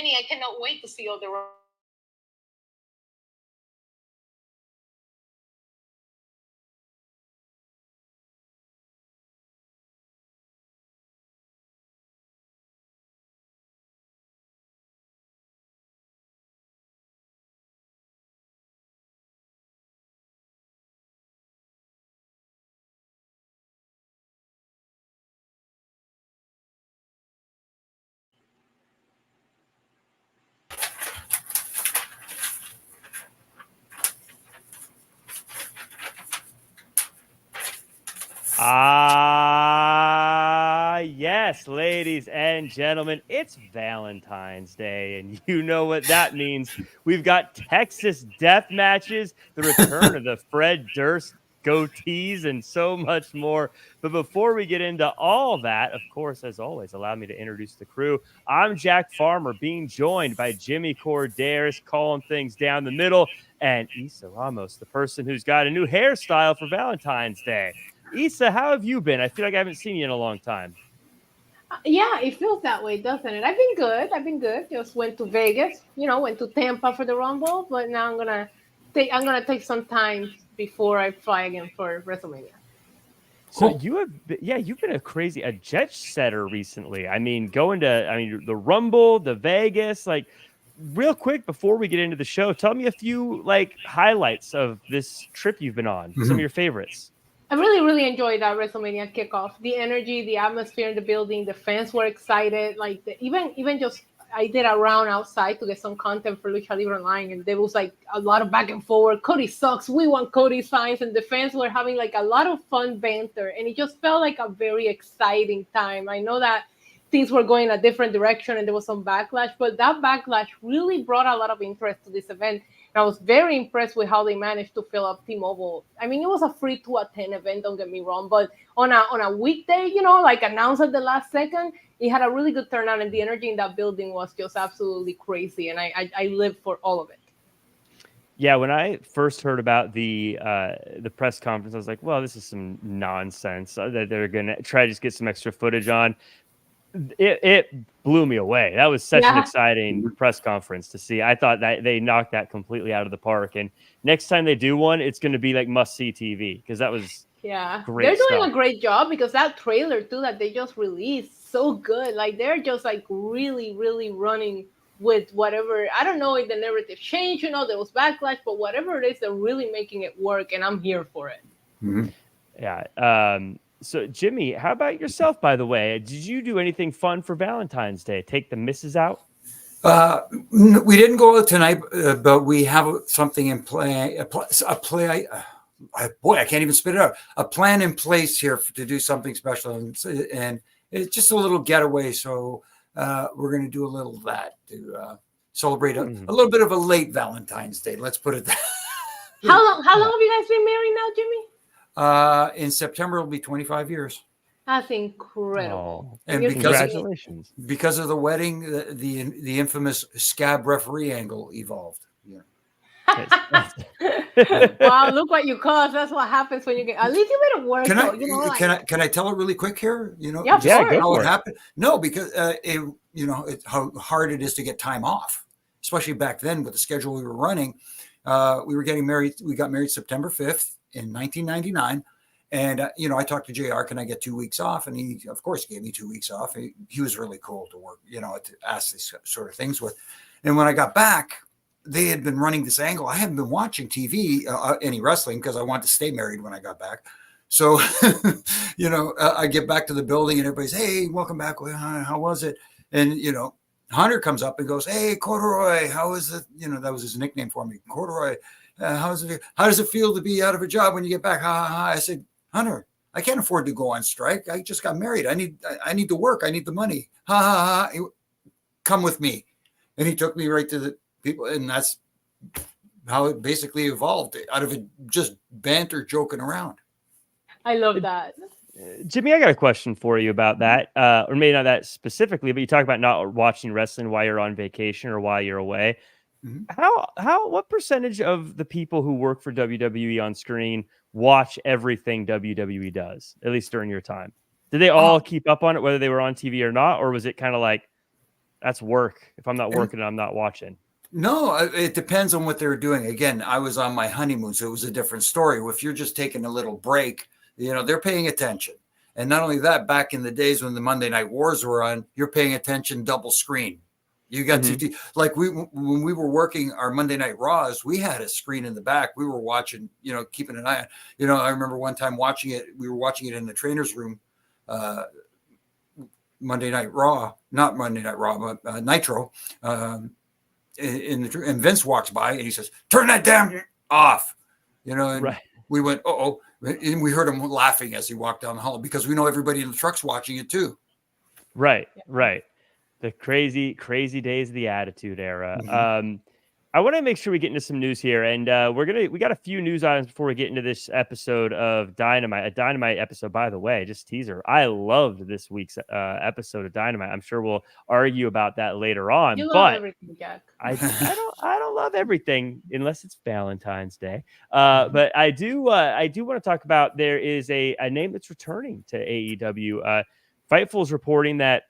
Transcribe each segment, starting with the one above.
I cannot wait to see all the Yes, ladies and gentlemen, it's Valentine's Day, and you know what that means. We've got Texas death matches, the return of the Fred Durst goatees, and so much more. But before we get into all that, of course, as always, allow me to introduce the crew. I'm Jack Farmer, being joined by Jimmy Korderas, calling things down the middle, and Issa Ramos, the person who's got a new hairstyle for Valentine's Day. Issa, how have you been? I feel like I haven't seen you in a long time. Yeah, it feels that way, doesn't it? I've been good. Just went to Vegas, went to Tampa for the Rumble, but now I'm gonna take some time before I fly again for WrestleMania. So you've been a jet setter recently. I mean, the Rumble, the Vegas, like real quick before we get into the show, tell me a few highlights of this trip you've been on. Some of your favorites. I really, really enjoyed that WrestleMania kickoff. The energy, the atmosphere in the building, the fans were excited. Even just I did a round outside to get some content for Lucha Libre Online, and there was a lot of back and forward. Cody sucks. We want Cody signs, and the fans were having a lot of fun banter, and it just felt like a very exciting time. I know that things were going a different direction, and there was some backlash, but that backlash really brought a lot of interest to this event. I was very impressed with how they managed to fill up T-Mobile. I mean, it was a free to attend event, don't get me wrong, but on a weekday, announced at the last second, it had a really good turnout, and the energy in that building was just absolutely crazy, and I lived for all of it. Yeah, when I first heard about the press conference, I was like, well, this is some nonsense that they're going to try to just get some extra footage on. It blew me away. That was such an exciting press conference to see. I thought that they knocked that completely out of the park. And next time they do one, it's going to be must-see TV because that was great. They're doing a great job because that trailer too that they just released, so good. They're just really, really running with whatever. I don't know if the narrative changed. There was backlash, but whatever it is, they're really making it work, and I'm here for it. Mm-hmm. Yeah. So, Jimmy, how about yourself, by the way? Did you do anything fun for Valentine's Day? Take the missus out? We didn't go out tonight, but we have something in play. I can't even spit it out. A plan in place here to do something special, and it's just a little getaway. So we're going to do a little of that to celebrate a little bit of a late Valentine's Day. Let's put it that. How long have you guys been married now, Jimmy? In September, it'll be 25 years. That's incredible. And congratulations. Because of the wedding, the infamous scab referee angle evolved. Yeah. Wow, look what you caused. That's what happens when you get. At least you made it work. Can I tell it really quick here? Go how it happened. No, because it's how hard it is to get time off, especially back then with the schedule we were running. We were getting married. We got married September 5th in 1999. And, I talked to JR, can I get 2 weeks off? And he, of course, gave me 2 weeks off. He was really cool to work, to ask these sort of things with. And when I got back, they had been running this angle. I hadn't been watching TV, any wrestling, because I wanted to stay married when I got back. So, I get back to the building and everybody's, hey, welcome back. How was it? And, Hunter comes up and goes, hey, Corduroy, how is it? That was his nickname for me. Corduroy, how does it feel to be out of a job when you get back? I said, Hunter, I can't afford to go on strike. I just got married. I need to work. I need the money. Come with me. And he took me right to the people. And that's how it basically evolved out of it, just banter joking around. I love that. Jimmy, I got a question for you about that. Or maybe not that specifically, but you talk about not watching wrestling while you're on vacation or while you're away. Mm-hmm. What percentage of the people who work for WWE on screen watch everything WWE does, at least during your time? Did they all keep up on it, whether they were on TV or not? Or was it kind of like, That's work. If I'm not working, I'm not watching. No, it depends on what they're doing. Again, I was on my honeymoon, so it was a different story. If you're just taking a little break, they're paying attention. And not only that, back in the days when the Monday Night Wars were on, you're paying attention double screen. You got to, like when we were working our Monday Night Raws, we had a screen in the back. We were watching, keeping an eye on. I remember one time watching it. We were watching it in the trainer's room, Monday Night Raw, not Monday Night Raw, but Nitro. And Vince walks by and he says, "Turn that damn off," And right. We went, "Uh-oh," and we heard him laughing as he walked down the hall because we know everybody in the truck's watching it too. Right, right. The crazy days of the Attitude Era. I want to make sure we get into some news here, and we got a few news items before we get into this episode of Dynamite. A Dynamite episode, by the way, just teaser. I loved this week's episode of Dynamite. I'm sure we'll argue about that later on. You but love everything, Jack. I don't love everything unless it's Valentine's Day. But I do want to talk about, there is a name that's returning to AEW. Fightful is reporting that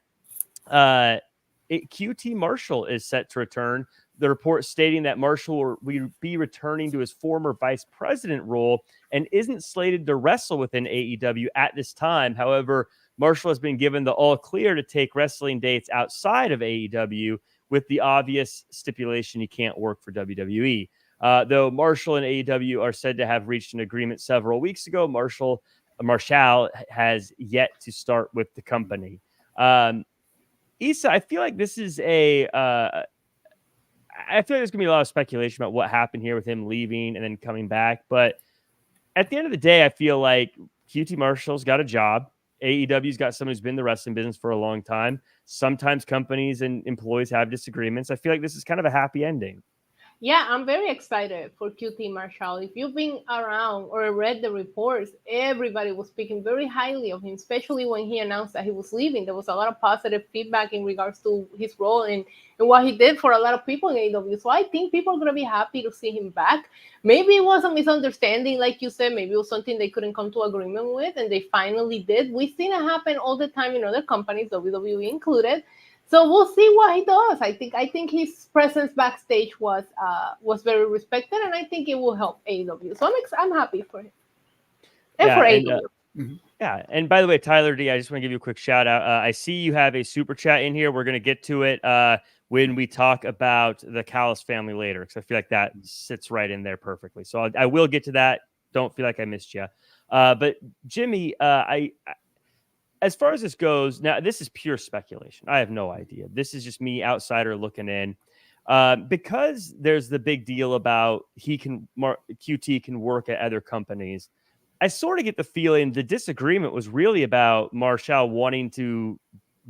QT Marshall is set to return. The report stating that Marshall will be returning to his former vice president role and isn't slated to wrestle within AEW at this time. However, Marshall has been given the all clear to take wrestling dates outside of AEW, with the obvious stipulation he can't work for WWE. Though Marshall and AEW are said to have reached an agreement several weeks ago, Marshall has yet to start with the company. Issa, I feel like this is I feel like there's going to be a lot of speculation about what happened here with him leaving and then coming back. But at the end of the day, I feel like QT Marshall's got a job. AEW's got someone who's been in the wrestling business for a long time. Sometimes companies and employees have disagreements. I feel like this is kind of a happy ending. Yeah, I'm very excited for QT Marshall. If you've been around or read the reports, everybody was speaking very highly of him, especially when he announced that he was leaving. There was a lot of positive feedback in regards to his role and what he did for a lot of people in AEW. So I think people are going to be happy to see him back. Maybe it was a misunderstanding, like you said. Maybe it was something they couldn't come to agreement with, and they finally did. We've seen it happen all the time in other companies, WWE included. So we'll see what he does. I think his presence backstage was very respected, and I think it will help AEW. So I'm happy for him and for AEW. Yeah, and by the way, Tyler D, I just want to give you a quick shout out. I see you have a super chat in here. We're going to get to it when we talk about the Callis family later, because I feel like that sits right in there perfectly. So I will get to that. Don't feel like I missed you. But Jimmy, as far as this goes, now this is pure speculation. I have no idea. This is just me, outsider, looking in. Because there's the big deal about QT can work at other companies. I sort of get the feeling the disagreement was really about Marshall wanting to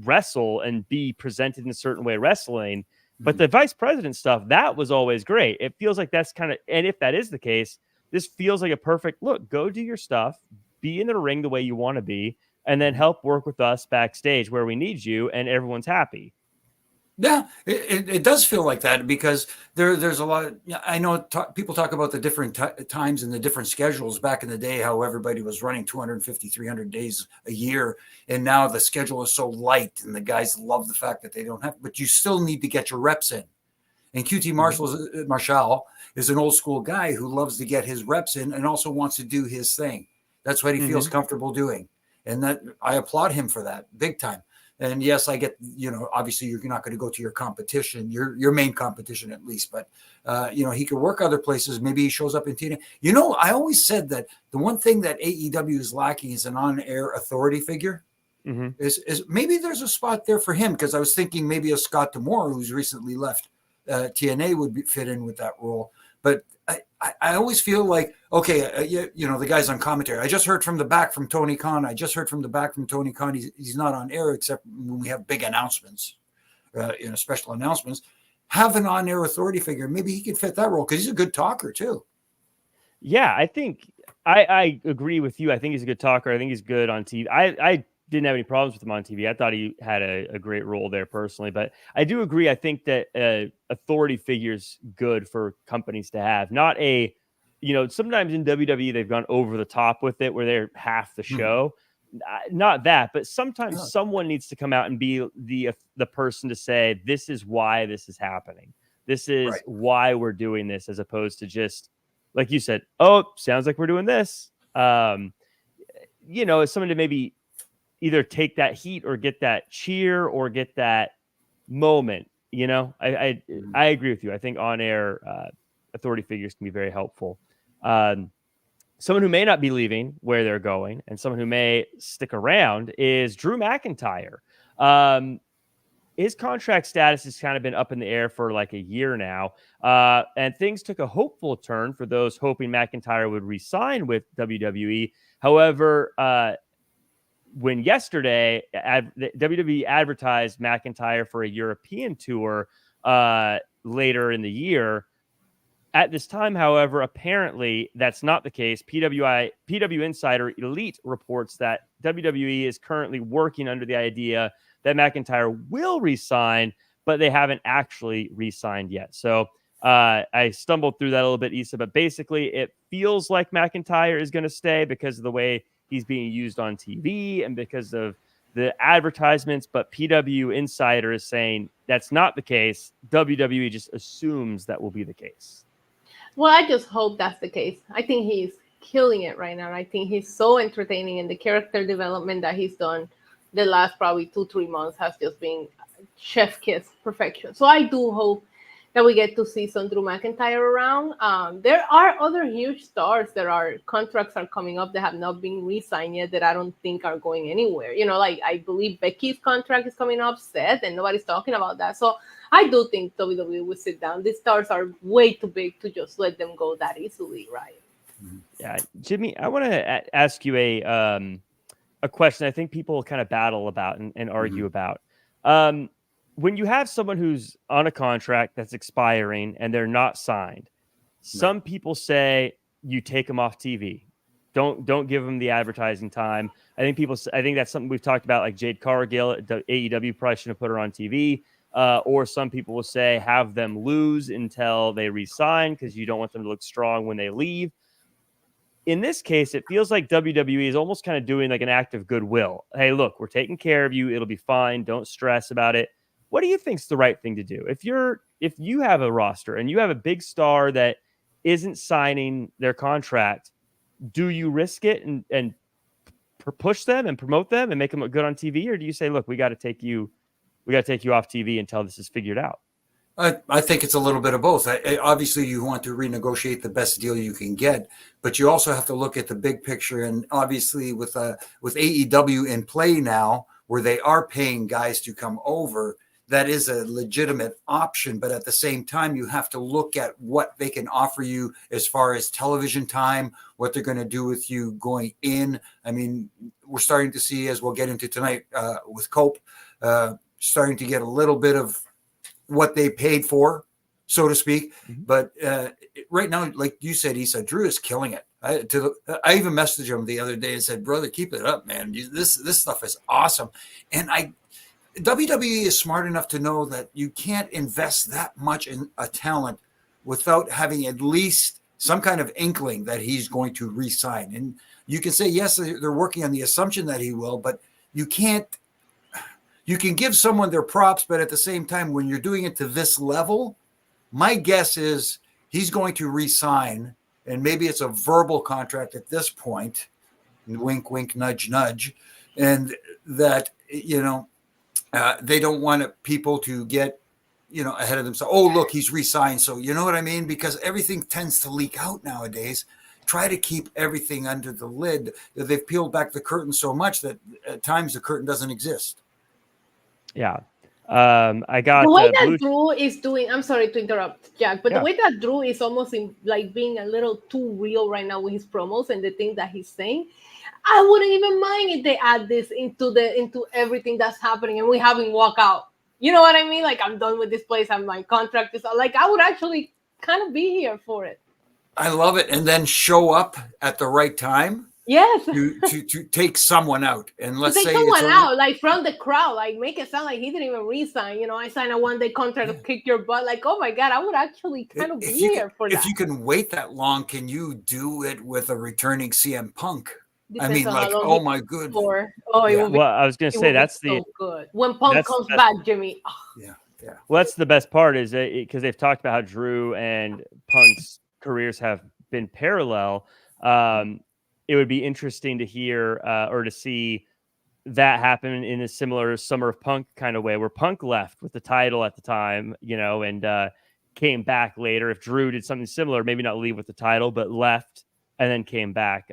wrestle and be presented in a certain way wrestling. But the vice president stuff, that was always great. It feels like that's kind of, and if that is the case, this feels like a perfect look. Go do your stuff, be in the ring the way you want to be, and then help work with us backstage where we need you, and everyone's happy. Yeah, it does feel like that, because there's a lot of, I know people talk about the different times and the different schedules back in the day, how everybody was running 250, 300 days a year. And now the schedule is so light, and the guys love the fact that they don't have, but you still need to get your reps in. And QT Marshall is an old school guy who loves to get his reps in and also wants to do his thing. That's what he feels comfortable doing. And that I applaud him for that big time. And yes, I get, obviously you're not going to go to your competition, your main competition at least, but he could work other places. Maybe he shows up in TNA. I always said that the one thing that AEW is lacking is an on-air authority figure. Is maybe there's a spot there for him, because I was thinking maybe a Scott D'Amore, who's recently left TNA, would fit in with that role. But I always feel like, okay, the guy's on commentary. I just heard from the back from Tony Khan. He's not on air except when we have big announcements, special announcements. Have an on-air authority figure. Maybe he could fit that role, because he's a good talker too. Yeah, I think I agree with you. I think he's a good talker. I think he's good on TV. I didn't have any problems with him on TV. I thought he had a great role there personally, but I do agree. I think that authority figure's good for companies to have. Not sometimes in WWE they've gone over the top with it where they're half the show. not that, but sometimes someone needs to come out and be the person to say, this is why this is happening. This is why we're doing this, as opposed to just, like you said, oh, sounds like we're doing this. As someone to maybe either take that heat or get that cheer or get that moment. I agree with you. I think on-air authority figures can be very helpful. Someone who may not be leaving where they're going and someone who may stick around is Drew McIntyre. His contract status has kind of been up in the air for like a year now. And things took a hopeful turn for those hoping McIntyre would re-sign with WWE. However, when yesterday WWE advertised McIntyre for a European tour later in the year, at this time, however, apparently that's not the case. PW Insider Elite reports that WWE is currently working under the idea that McIntyre will re-sign, but they haven't actually re-signed yet. So I stumbled through that a little bit, Issa, but basically it feels like McIntyre is going to stay because of the way he's being used on TV and because of the advertisements, but PW Insider is saying that's not the case. WWE just assumes that will be the case. Well, I just hope that's the case. I think he's killing it right now. I think he's so entertaining, and the character development that he's done the last probably 2-3 months has just been chef kiss perfection. So I do hope that we get to see some Drew McIntyre around. There are other huge stars that are contracts are coming up that have not been re-signed yet that I don't think are going anywhere. Like I believe Becky's contract is coming up, Seth, and nobody's talking about that. So I do think WWE will sit down. These stars are way too big to just let them go that easily, right? Yeah, Jimmy, I want to ask you a question I think people kind of battle about and argue about. When you have someone who's on a contract that's expiring and they're not signed, some people say you take them off TV. Don't give them the advertising time. I think that's something we've talked about, like Jade Cargill at AEW probably shouldn't have put her on TV. Or some people will say have them lose until they re-sign because you don't want them to look strong when they leave. In this case, it feels like WWE is almost kind of doing like an act of goodwill. Hey, look, we're taking care of you. It'll be fine. Don't stress about it. What do you think's the right thing to do? If you have a roster and you have a big star that isn't signing their contract, do you risk it and push them and promote them and make them look good on TV? Or do you say, look, we got to take you off TV until this is figured out? I think it's a little bit of both. Obviously, you want to renegotiate the best deal you can get, but you also have to look at the big picture. And obviously, with AEW in play now, where they are paying guys to come over, that is a legitimate option. But at the same time, you have to look at what they can offer you as far as television time, what they're going to do with you going in. I mean, we're starting to see, as we'll get into tonight with Cope, starting to get a little bit of what they paid for, so to speak. Mm-hmm. But right now, like you said, Issa, Drew is killing it. I even messaged him the other day and said, brother, keep it up, man. This stuff is awesome. And WWE is smart enough to know that you can't invest that much in a talent without having at least some kind of inkling that he's going to re-sign. And you can say, yes, they're working on the assumption that he will, but you can't. You can give someone their props, but at the same time, when you're doing it to this level, my guess is he's going to re-sign, and maybe it's a verbal contract at this point, wink, wink, nudge, nudge, and that, they don't want people to get, ahead of themselves. Oh, look, he's re-signed. So you know what I mean? Because everything tends to leak out nowadays. Try to keep everything under the lid. They've peeled back the curtain so much that at times the curtain doesn't exist. Yeah. I got the way that Drew is doing. I'm sorry to interrupt, Jack, but yeah. The way that Drew is almost like being a little too real right now with his promos and the things that he's saying. I wouldn't even mind if they add this into everything that's happening and we have him walk out. You know what I mean? Like, I'm done with this place. My contract is like, I would actually kind of be here for it. I love it, and then show up at the right time. Yes. to take someone out, and let's say someone out, like from the crowd, like make it sound like he didn't even resign. I signed a 1-day contract to kick your butt. Like, oh my God, I would actually kind of be here for that. If you can wait that long, can you do it with a returning CM Punk? I mean, Depends on how like, long oh he my good. for. Oh, Yeah. it will be, Well, I was going it to will say be that's so the good. When Punk that's comes the back, Jimmy. Oh, Yeah. well, that's the best part is because they've talked about how Drew and Punk's careers have been parallel. It would be interesting to hear or to see that happen in a similar Summer of Punk kind of way, where Punk left with the title at the time, and came back later. If Drew did something similar, maybe not leave with the title, but left and then came back.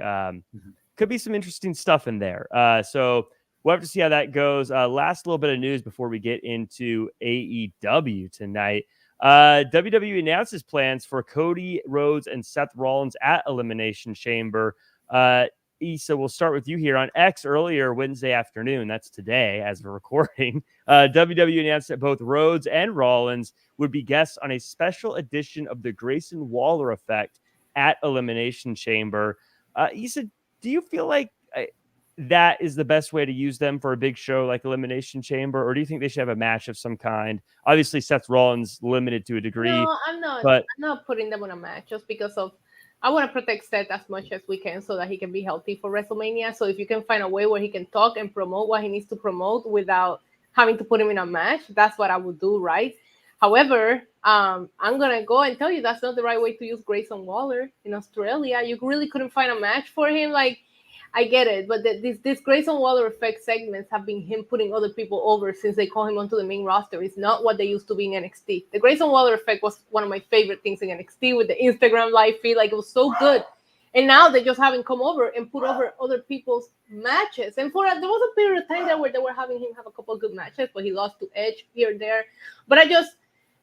Could be some interesting stuff in there. So we'll have to see how that goes. Last little bit of news before we get into AEW tonight. WWE announces plans for Cody, Rhodes, and Seth Rollins at Elimination Chamber. Issa, we'll start with you here on X earlier Wednesday afternoon. That's today as we're recording. WWE announced that both Rhodes and Rollins would be guests on a special edition of the Grayson Waller Effect at Elimination Chamber. Issa, do you feel like that is the best way to use them for a big show like Elimination Chamber, or do you think they should have a match of some kind? Obviously, Seth Rollins limited to a degree. no, I'm not. But I'm not putting them on a match just because of. I want to protect Seth as much as we can so that he can be healthy for WrestleMania. So if you can find a way where he can talk and promote what he needs to promote without having to put him in a match, that's what I would do, right? However, I'm gonna go and tell you that's not the right way to use Grayson Waller in Australia. You really couldn't find a match for him. Like, I get it, but this Grayson Waller Effect segments have been him putting other people over since they call him onto the main roster. It's not what they used to be in NXT. The Grayson Waller Effect was one of my favorite things in NXT with the Instagram live feed. Like, it was so good. And now they just haven't come over and put over other people's matches. And there was a period of time there where they were having him have a couple of good matches, but he lost to Edge here and there. But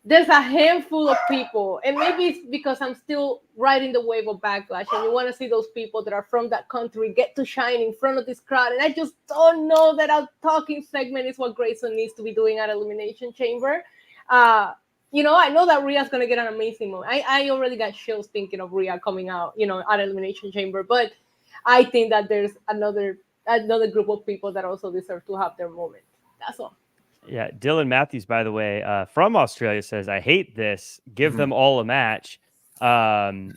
there's a handful of people, and maybe it's because I'm still riding the wave of Backlash, and you want to see those people that are from that country get to shine in front of this crowd. And I just don't know that a talking segment is what Grayson needs to be doing at Elimination Chamber. I know that Rhea's going to get an amazing moment. I already got chills thinking of Rhea coming out, at Elimination Chamber. But I think that there's another group of people that also deserve to have their moment. That's all. yeah, Dylan Matthews, by the way, from Australia, says, I hate this. Give them all a match. But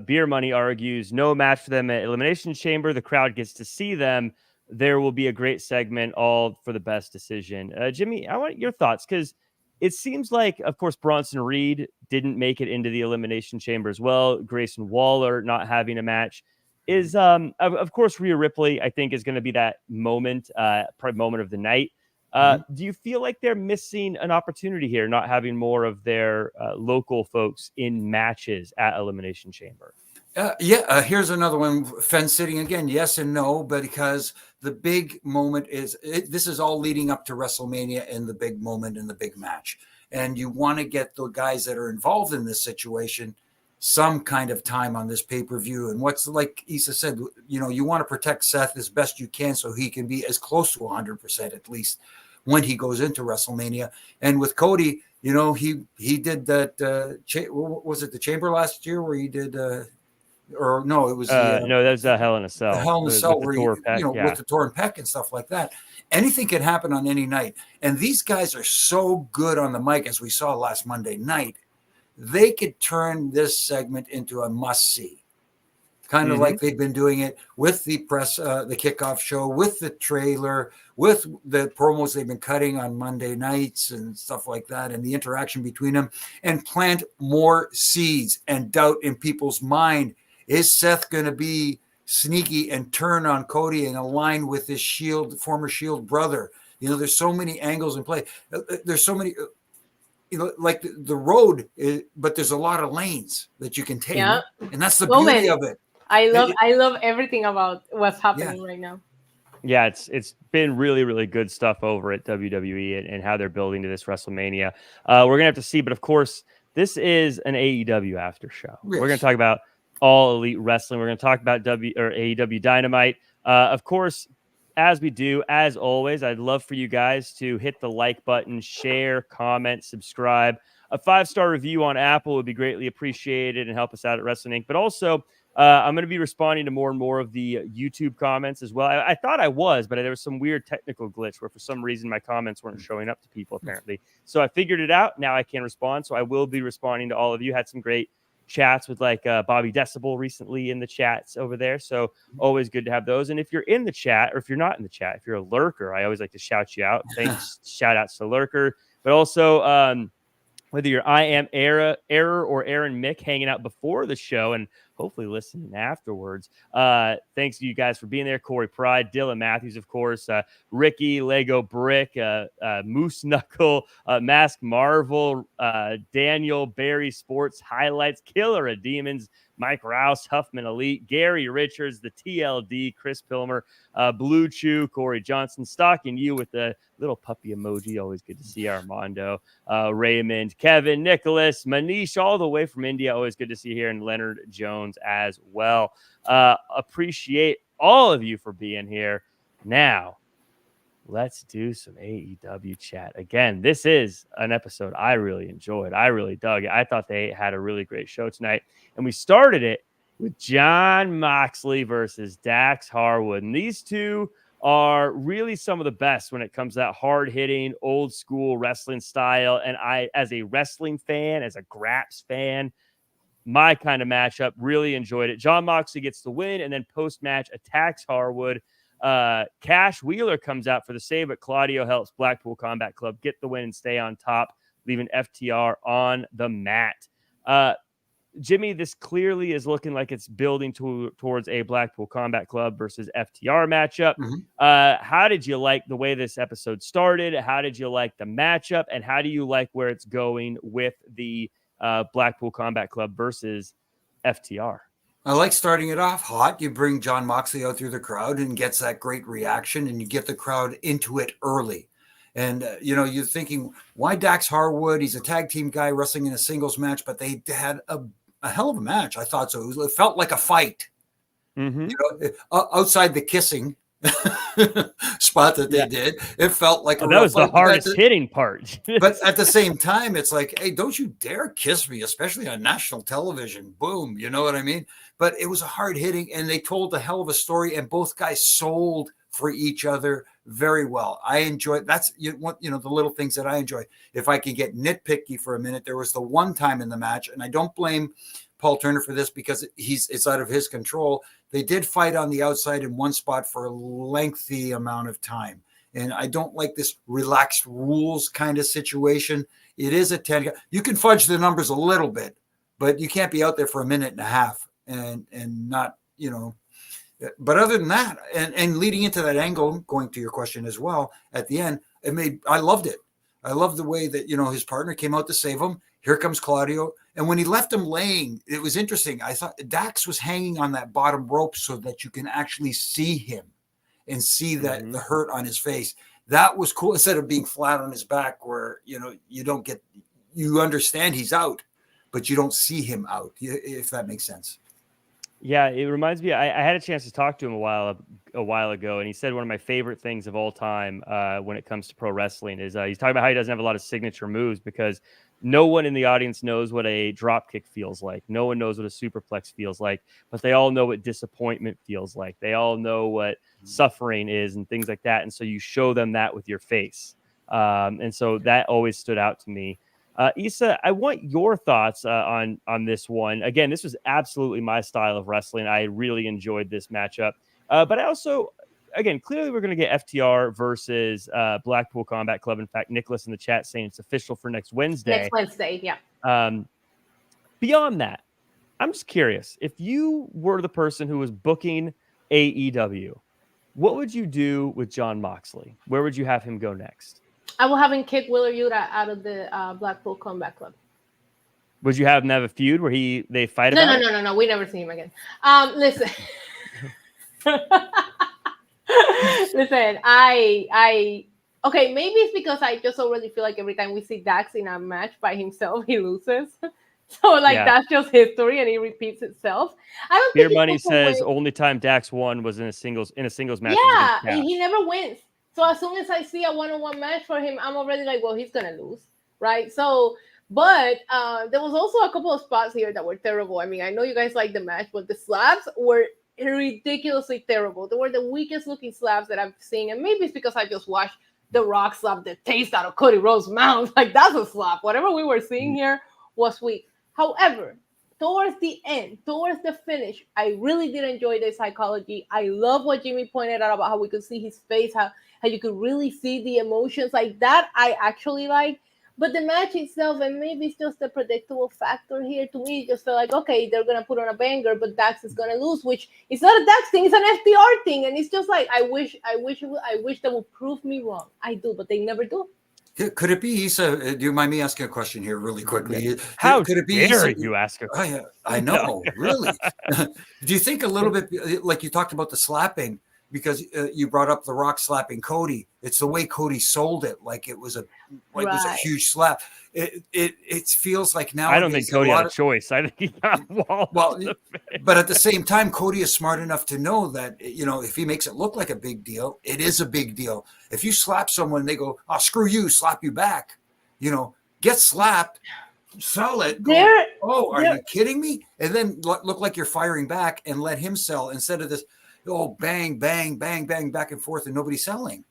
Beer Money argues no match for them at Elimination Chamber. The crowd gets to see them. There will be a great segment, all for the best decision. Jimmy, I want your thoughts, because it seems like, of course, Bronson Reed didn't make it into the Elimination Chamber as well. Grayson Waller not having a match is, of course, Rhea Ripley, I think, is going to be that moment, probably moment of the night. Do you feel like they're missing an opportunity here, not having more of their local folks in matches at Elimination Chamber? Here's another one. Fence sitting again, yes and no, but because the big moment this is all leading up to WrestleMania and the big moment and the big match. And you want to get the guys that are involved in this situation some kind of time on this pay-per-view. And what's, like Issa said, you want to protect Seth as best you can so he can be as close to 100% at least when he goes into WrestleMania. And with Cody, he did that. Was it the Chamber last year where he did? Or no, it was no, that was a Hell in a Cell. The Hell in a Cell, where with the torn pec and stuff like that. Anything can happen on any night. And these guys are so good on the mic, as we saw last Monday night. They could turn this segment into a must-see. Kind of like they've been doing it with the press, the kickoff show, with the trailer, with the promos they've been cutting on Monday nights and stuff like that, and the interaction between them, and plant more seeds and doubt in people's mind. Is Seth going to be sneaky and turn on Cody and align with his former Shield brother? There's so many angles in play. There's so many, like the road, but there's a lot of lanes that you can take. Yeah. And that's the beauty of it. I love everything about what's happening right now. Yeah, it's been really, really good stuff over at WWE and how they're building to this WrestleMania. We're going to have to see, but of course, this is an AEW after show. Yes. We're going to talk about All Elite Wrestling. We're going to talk about AEW Dynamite. Of course, as we do, as always, I'd love for you guys to hit the like button, share, comment, subscribe. A 5-star review on Apple would be greatly appreciated and help us out at Wrestling Inc. But also, I'm going to be responding to more and more of the YouTube comments as well. I thought I was, but there was some weird technical glitch where for some reason my comments weren't showing up to people apparently. So I figured it out. Now I can respond. So I will be responding to all of you. Had some great chats with like Bobby Decibel recently in the chats over there. So always good to have those. And if you're in the chat, or if you're not in the chat, if you're a lurker, I always like to shout you out. Thanks. Shout outs to lurker, but also whether you're I Am Error or Aaron Mick hanging out before the show and hopefully listening afterwards. Thanks to you guys for being there. Corey Pride, Dylan Matthews, of course, Ricky, Lego Brick, Moose Knuckle, Mask Marvel, Daniel, Barry Sports Highlights, Killer of Demons, Mike Rouse, Huffman Elite, Gary Richards, the TLD, Chris Pilmer, Blue Chew, Corey Johnson, stalking you with the little puppy emoji. Always good to see Armando, Raymond, Kevin, Nicholas, Manish, all the way from India. Always good to see you here, and Leonard Jones as well. Appreciate all of you for being here. Now, let's do some AEW chat. Again, this is an episode I really enjoyed. I really dug it. I thought they had a really great show tonight. And we started it with Jon Moxley versus Dax Harwood. And these two are really some of the best when it comes to that hard-hitting, old-school wrestling style. And I, as a wrestling fan, as a Graps fan, my kind of matchup, really enjoyed it. Jon Moxley gets the win, and then post-match attacks Harwood. Cash Wheeler comes out for the save, but Claudio helps Blackpool Combat Club get the win and stay on top, leaving FTR on the mat. Jimmy, this clearly is looking like it's building towards a Blackpool Combat Club versus FTR matchup. How did you like the way this episode started? How did you like the matchup? And how do you like where it's going with the Blackpool Combat Club versus FTR? I like starting it off hot. You bring Jon Moxley out through the crowd and gets that great reaction, and you get the crowd into it early. And, you're thinking, why Dax Harwood? He's a tag team guy wrestling in a singles match, but they had a hell of a match. I thought so. It felt like a fight. Outside the kissing spot that they did, it felt like that was the hardest hitting part. But at the same time, it's like, hey, don't you dare kiss me, especially on national television. Boom, you know what I mean? But it was a hard hitting, and they told a hell of a story, and both guys sold for each other very well. I enjoyed the little things that I enjoy. If I can get nitpicky for a minute, there was the one time in the match, and I don't blame Paul Turner for this because it's out of his control. They did fight on the outside in one spot for a lengthy amount of time. And I don't like this relaxed rules kind of situation. It is a 10. You can fudge the numbers a little bit, but you can't be out there for a minute and a half and not, but other than that, and leading into that angle, going to your question as well, at the end, I loved it. I loved the way that, his partner came out to save him. Here comes Claudio. And when he left him laying, it was interesting. I thought Dax was hanging on that bottom rope so that you can actually see him and see that the hurt on his face. That was cool. Instead of being flat on his back where, you understand he's out, but you don't see him out, if that makes sense. Yeah, it reminds me. I had a chance to talk to him a while ago, and he said one of my favorite things of all time when it comes to pro wrestling is he's talking about how he doesn't have a lot of signature moves because no one in the audience knows what a drop kick feels like. No one knows what a superplex feels like, but they all know what disappointment feels like. They all know what suffering is and things like that. And so you show them that with your face. And so that always stood out to me. Issa, I want your thoughts on this one. Again, this was absolutely my style of wrestling. I really enjoyed this matchup. But I also, again, clearly we're going to get FTR versus Blackpool Combat Club. In fact, Nicholas in the chat saying it's official for next Wednesday. Next Wednesday, yeah. Beyond that, I'm just curious. If you were the person who was booking AEW, what would you do with Jon Moxley? Where would you have him go next? I will have him kick Wheeler Yuta out of the Blackpool Combat Club. Would you have him have a feud where they fight No. We never see him again. Listen. Listen, okay, maybe it's because I just already feel like every time we see Dax in a match by himself, he loses. So that's just history and it repeats itself. I don't Beer think Money says only time Dax won was in a singles match. Yeah, and he never wins. So as soon as I see a one-on-one match for him, I'm already like, well, he's gonna lose, right? So, but there was also a couple of spots here that were terrible. I mean, I know you guys like the match, but the slabs were ridiculously terrible. They were the weakest looking slabs that I've seen, and maybe it's because I just watched The Rock slap the taste out of Cody Rhodes' mouth. Like that's a slap. Whatever we were seeing here was weak. However, towards the end, towards the finish, I really did enjoy the psychology. I love what Jimmy pointed out about how we could see his face, how you could really see the emotions like that. I actually like. But the match itself, and maybe it's just the predictable factor here, to me, it just felt like, okay, they're going to put on a banger, but Dax is going to lose, which it's not a Dax thing, it's an FTR thing. And it's just like, I wish they would prove me wrong. I do, but they never do. Could it be, Issa? Do you mind me asking a question here really quickly? How could it be, dare Issa, you ask a question? I know, really. Do you think a little bit, like you talked about the slapping, because you brought up The Rock slapping Cody. It's the way Cody sold it, like it was a huge slap. It feels like now. I don't think Cody had a choice. I think he got walled. Well, but at the same time, Cody is smart enough to know that, you know, if he makes it look like a big deal, it is a big deal. If you slap someone, they go, "Oh, screw you," slap you back. You know, get slapped, sell it. Are you kidding me? And then look like you're firing back and let him sell instead of this. Oh, bang, bang, bang, bang, back and forth, and nobody's selling.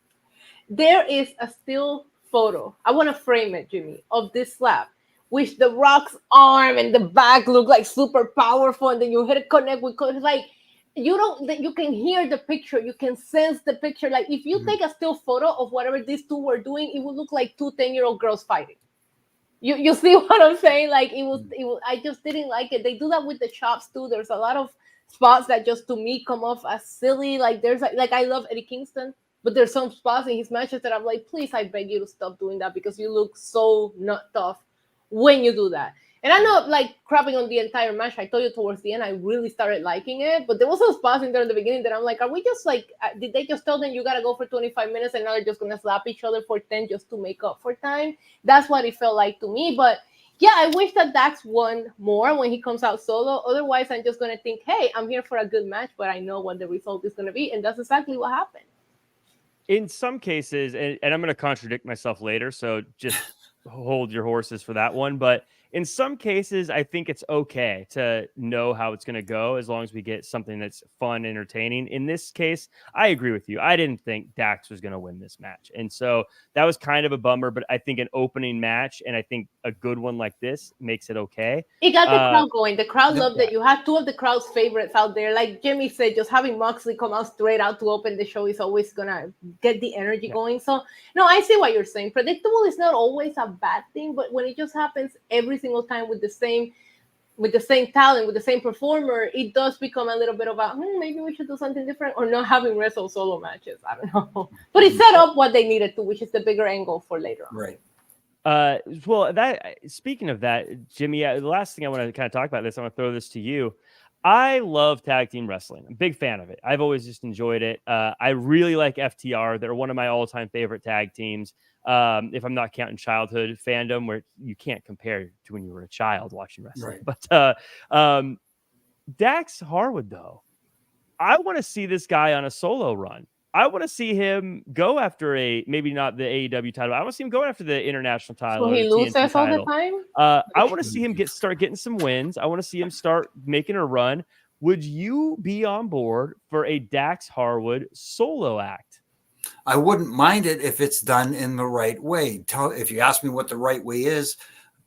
There is a still photo. I want to frame it, Jimmy, of this slap, which The Rock's arm and the back look like super powerful, and then you hit a connect with like you can hear the picture, you can sense the picture. Like if you take a still photo of whatever these two were doing, it would look like two 10-year-old girls fighting. You see what I'm saying? Like it was. I just didn't like it. They do that with the chops too. There's a lot of spots that just to me come off as silly. Like there's like I love Eddie Kingston, but there's some spots in his matches that I'm like, please, I beg you to stop doing that because you look so not tough when you do that. And I'm not like crapping on the entire match. I told you towards the end, I really started liking it, but there was some spots in there in the beginning that I'm like, are we just like, did they just tell them you gotta go for 25 minutes and now they're just gonna slap each other for 10 just to make up for time? That's what it felt like to me. But yeah, I wish that Dax won more when he comes out solo. Otherwise, I'm just going to think, hey, I'm here for a good match, but I know what the result is going to be. And that's exactly what happened. In some cases, and I'm going to contradict myself later, so just hold your horses for that one. But in some cases, I think it's okay to know how it's going to go as long as we get something that's fun, entertaining. In this case, I agree with you. I didn't think Dax was going to win this match. And so that was kind of a bummer, but I think an opening match and I think a good one like this makes it okay. It got the crowd going. The crowd loved it. You had two of the crowd's favorites out there. Like Jimmy said, just having Moxley come out straight out to open the show is always going to get the energy going. So, no, I see what you're saying. Predictable is not always a bad thing, but when it just happens every single time with the same talent, with the same performer, it does become a little bit about maybe we should do something different, or not having wrestle solo matches. I don't know, but it set up what they needed to, which is the bigger angle for later on. Right. Well, that speaking of that, Jimmy, the last thing I want to kind of talk about this, I want to throw this to you. I love tag team wrestling. I'm a big fan of it. I've always just enjoyed it. I really like FTR. They're one of my all-time favorite tag teams. If I'm not counting childhood fandom, where you can't compare to when you were a child watching wrestling. Right. But Dax Harwood, though, I want to see this guy on a solo run. I want to see him go after maybe not the AEW title. I want to see him go after the international title. So he loses all the time? I want to see him start getting some wins. I want to see him start making a run. Would you be on board for a Dax Harwood solo act? I wouldn't mind it if it's done in the right way. If you ask me what the right way is,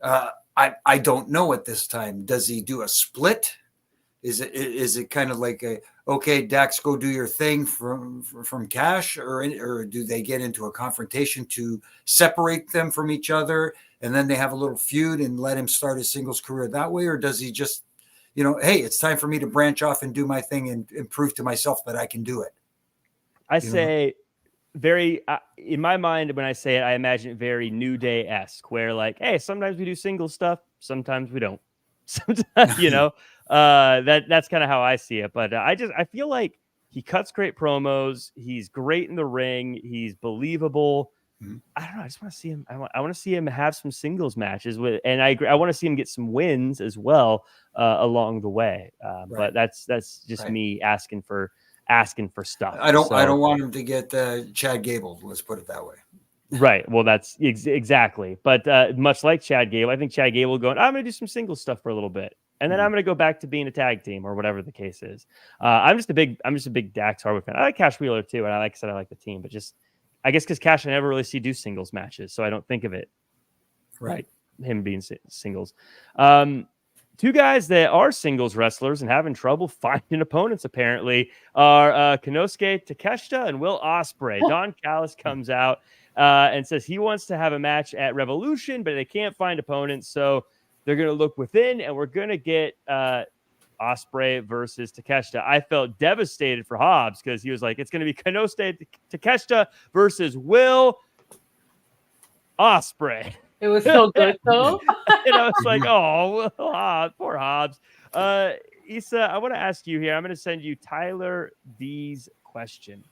I don't know at this time. Does he do a split? Is it kind of like okay, Dax, go do your thing from Cash, or do they get into a confrontation to separate them from each other, and then they have a little feud and let him start his singles career that way, or does he just, hey, it's time for me to branch off and do my thing and prove to myself that I can do it? I say very in my mind when I say it, I imagine it very New Day-esque, where like, hey, sometimes we do single stuff, sometimes we don't. Sometimes, that's kind of how I see it. But I feel like he cuts great promos. He's great in the ring. He's believable. Mm-hmm. I don't know. I just want to see him. I want to see him have some singles matches and I agree. I want to see him get some wins as well along the way. But that's just me asking for stuff. I don't want him to get Chad Gable. Let's put it that way. Right. Well, that's exactly. But much like Chad Gable, I think Chad Gable going, I'm going to do some single stuff for a little bit, and then I'm going to go back to being a tag team or whatever the case is. I'm just a big Dax Harwood fan. I like Cash Wheeler too, and I like the team, but just I guess because Cash I never really do singles matches, so I don't think of it. Right. Him being singles. two guys that are singles wrestlers and having trouble finding opponents apparently are Konosuke Takeshita and Will Osprey. Don Callis comes out and says he wants to have a match at Revolution, but they can't find opponents, so they're going to look within, and we're going to get Osprey versus Takeshita. I felt devastated for Hobbs because he was like, it's going to be Konosuke Takeshita versus Will Osprey. It was so good, though. And I was like, oh, poor Hobbs. Issa, I want to ask you here. I'm going to send you Tyler D's question.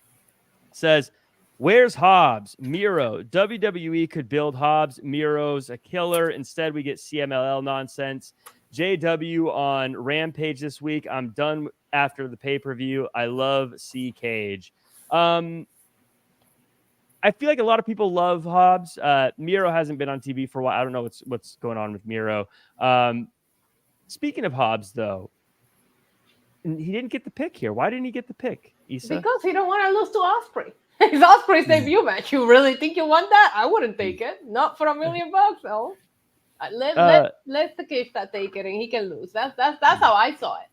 It says, where's Hobbs? Miro. WWE could build Hobbs. Miro's a killer. Instead, we get CMLL nonsense. JW on Rampage this week. I'm done after the pay-per-view. I love C Cage. I feel like a lot of people love Hobbs. Miro hasn't been on TV for a while. I don't know what's going on with Miro. Speaking of Hobbs, though, he didn't get the pick here. Why didn't he get the pick, Issa? Because he don't want to lose to Osprey. It's Osprey's debut match. You really think you want that? I wouldn't take it. Not for $1 million, though. Let Takeshita take it, and he can lose. That's how I saw it.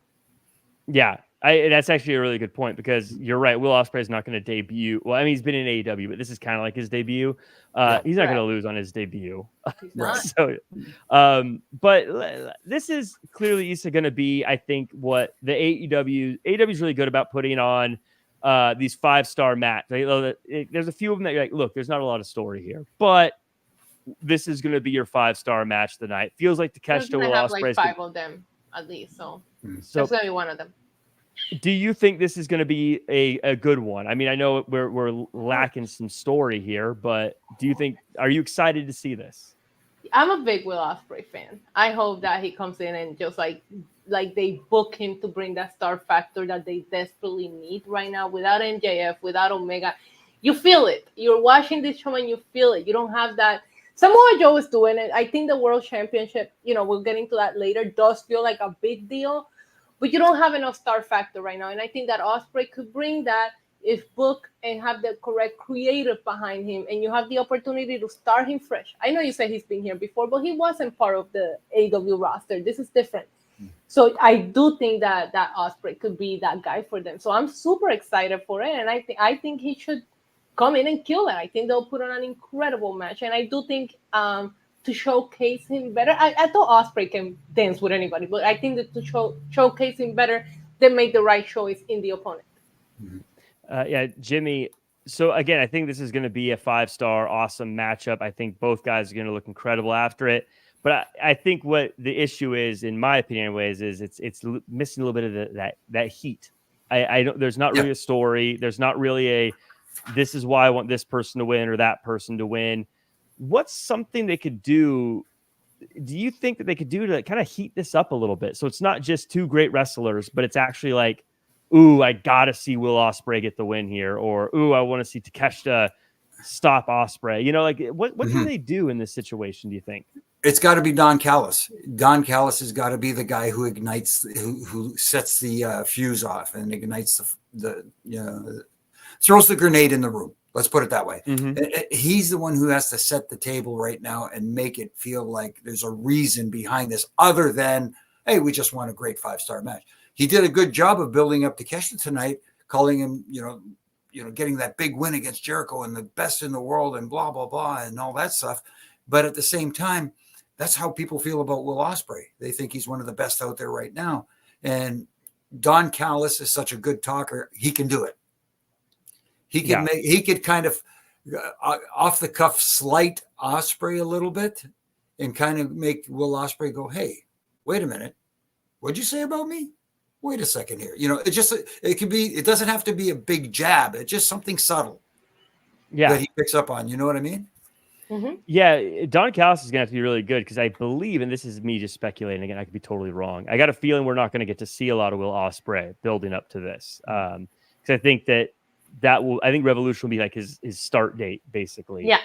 Yeah. That's actually a really good point because you're right. Will Ospreay is not going to debut. Well, I mean, he's been in AEW, but this is kind of like his debut. He's not going to lose on his debut. He's not. So, but this is clearly Issa going to be, I think, what the AEW is really good about putting on these 5-star matches. There's a few of them that you're like, look, there's not a lot of story here, but this is going to be your 5-star match tonight. Feels like Takeshita Will Ospreay. Like 5 of them at least, so that's going to be one of them. Do you think this is going to be a good one? I mean, I know we're lacking some story here, but are you excited to see this? I'm a big Will Ospreay fan. I hope that he comes in and just like they book him to bring that star factor that they desperately need right now. Without MJF, without Omega, you feel it. You're watching this show and you feel it. You don't have that. Samoa Joe is doing it. I think the World Championship, we'll get into that later, does feel like a big deal. But you don't have enough star factor right now. And I think that Osprey could bring that if booked and have the correct creative behind him. And you have the opportunity to start him fresh. I know you said he's been here before, but he wasn't part of the AEW roster. This is different. So I do think that Osprey could be that guy for them. So I'm super excited for it. And I think he should come in and kill it. I think they'll put on an incredible match. And I do think to showcase him better. I thought Osprey can dance with anybody, but I think that to showcase him better, they make the right choice in the opponent. Yeah, Jimmy. So again, I think this is going to be a 5-star awesome matchup. I think both guys are going to look incredible after it. But I think what the issue is, in my opinion, anyways, is it's missing a little bit of that heat. I don't. There's not really a story. There's not really this is why I want this person to win or that person to win. What's something they could do? Do you think that they could do to kind of heat this up a little bit? So it's not just two great wrestlers, but it's actually like, ooh, I got to see Will Ospreay get the win here. Or, ooh, I want to see Takeshita stop Ospreay. What can they do in this situation, do you think? It's got to be Don Callis. Don Callis has got to be the guy who ignites, who sets the fuse off and ignites throws the grenade in the room. Let's put it that way. He's the one who has to set the table right now and make it feel like there's a reason behind this other than, hey, we just won a great 5-star match. He did a good job of building up Takeshita tonight, calling him, getting that big win against Jericho and the best in the world and blah, blah, blah, and all that stuff. But at the same time, that's how people feel about Will Ospreay. They think he's one of the best out there right now. And Don Callis is such a good talker. He can do it. He can he could kind of off the cuff slight Osprey a little bit and kind of make Will Ospreay go, hey, wait a minute. What'd you say about me? Wait a second here. It doesn't have to be a big jab. It's just something subtle that he picks up on. You know what I mean? Yeah. Don Callis is going to have to be really good because I believe, and this is me just speculating again, I could be totally wrong. I got a feeling we're not going to get to see a lot of Will Ospreay building up to this. Because I think I think Revolution will be like his start date, basically. Yeah.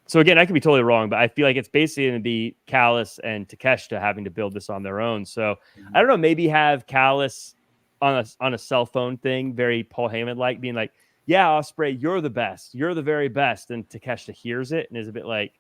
So again, I could be totally wrong, but I feel like it's basically going to be Callis and Takeshita having to build this on their own. So I don't know, maybe have Callis on a cell phone thing, very Paul Heyman like, being like, "Yeah, Ospreay, you're the best. You're the very best." And Takeshita hears it and is a bit like,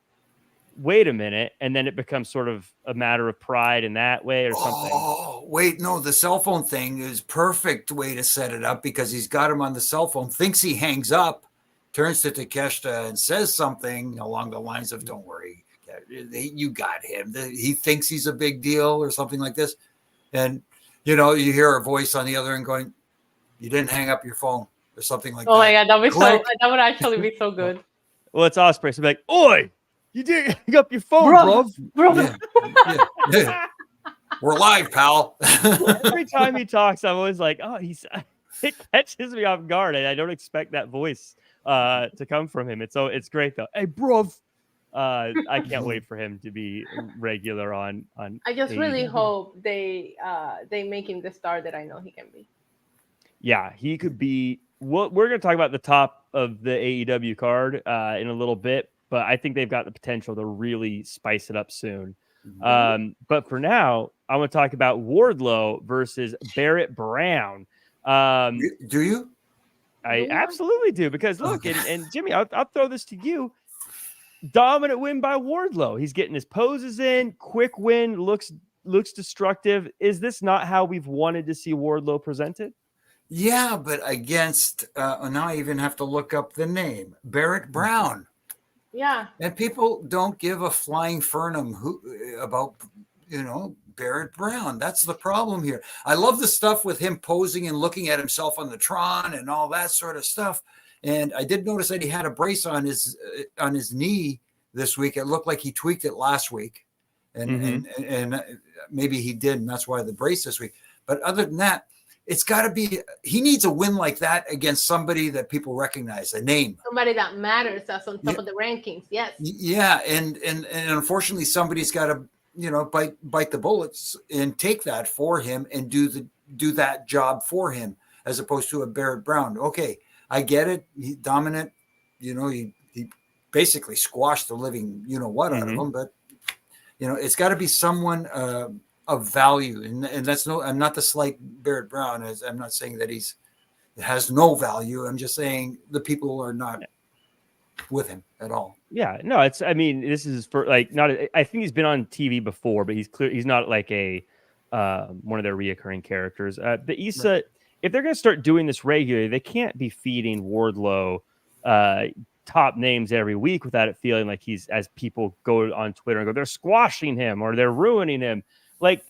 wait a minute, and then it becomes sort of a matter of pride in that way or something. Oh, wait, no, the cell phone thing is perfect way to set it up because he's got him on the cell phone, thinks he hangs up, turns to Takeshita and says something along the lines of, don't worry, you got him. He thinks he's a big deal or something like this. And, you hear a voice on the other end going, you didn't hang up your phone or something like that. Oh my God, that would actually be so good. Well, it's Osprey. So like, oi, you didn't hang up your phone, bro. Yeah. We're live, pal. Every time he talks, I'm always like, oh, it catches me off guard. And I don't expect that voice to come from him. It's great though. Hey, bro. I can't wait for him to be regular on. I just AEW. really hope they make him the star that I know he can be. Yeah, he could be. We're going to talk about the top of the AEW card in a little bit, but I think they've got the potential to really spice it up soon. But for now, I want to talk about Wardlow versus Barrett Brown. Do you? I absolutely do, because look, and Jimmy, I'll throw this to you. Dominant win by Wardlow. He's getting his poses in. Quick win. Looks destructive. Is this not how we've wanted to see Wardlow presented? Yeah, but against now I even have to look up the name, Barrett Brown. Yeah, and people don't give a flying Fernum about Barrett Brown. That's the problem here. I love the stuff with him posing and looking at himself on the Tron and all that sort of stuff. And I did notice that he had a brace on his knee this week. It looked like he tweaked it last week, and maybe he did, and that's why the brace this week. But other than that, it's got to be. He needs a win like that against somebody that people recognize, a name, somebody that matters. That's on top of the rankings. Yes. Yeah, and unfortunately, somebody's got to bite the bullets and take that for him and do that job for him, as opposed to a Barrett Brown. Okay. I get it. He's dominant. He basically squashed the living, out of him. But, it's got to be someone of value. And that's I'm not to slight Barrett Brown. As I'm not saying that has no value. I'm just saying the people are not with him at all. Yeah, no, this is for not. I think he's been on TV before, but he's not like a one of their reoccurring characters. The Issa. Right. If they're going to start doing this regularly, they can't be feeding Wardlow top names every week without it feeling like as people go on Twitter and go, they're squashing him or they're ruining him. Like,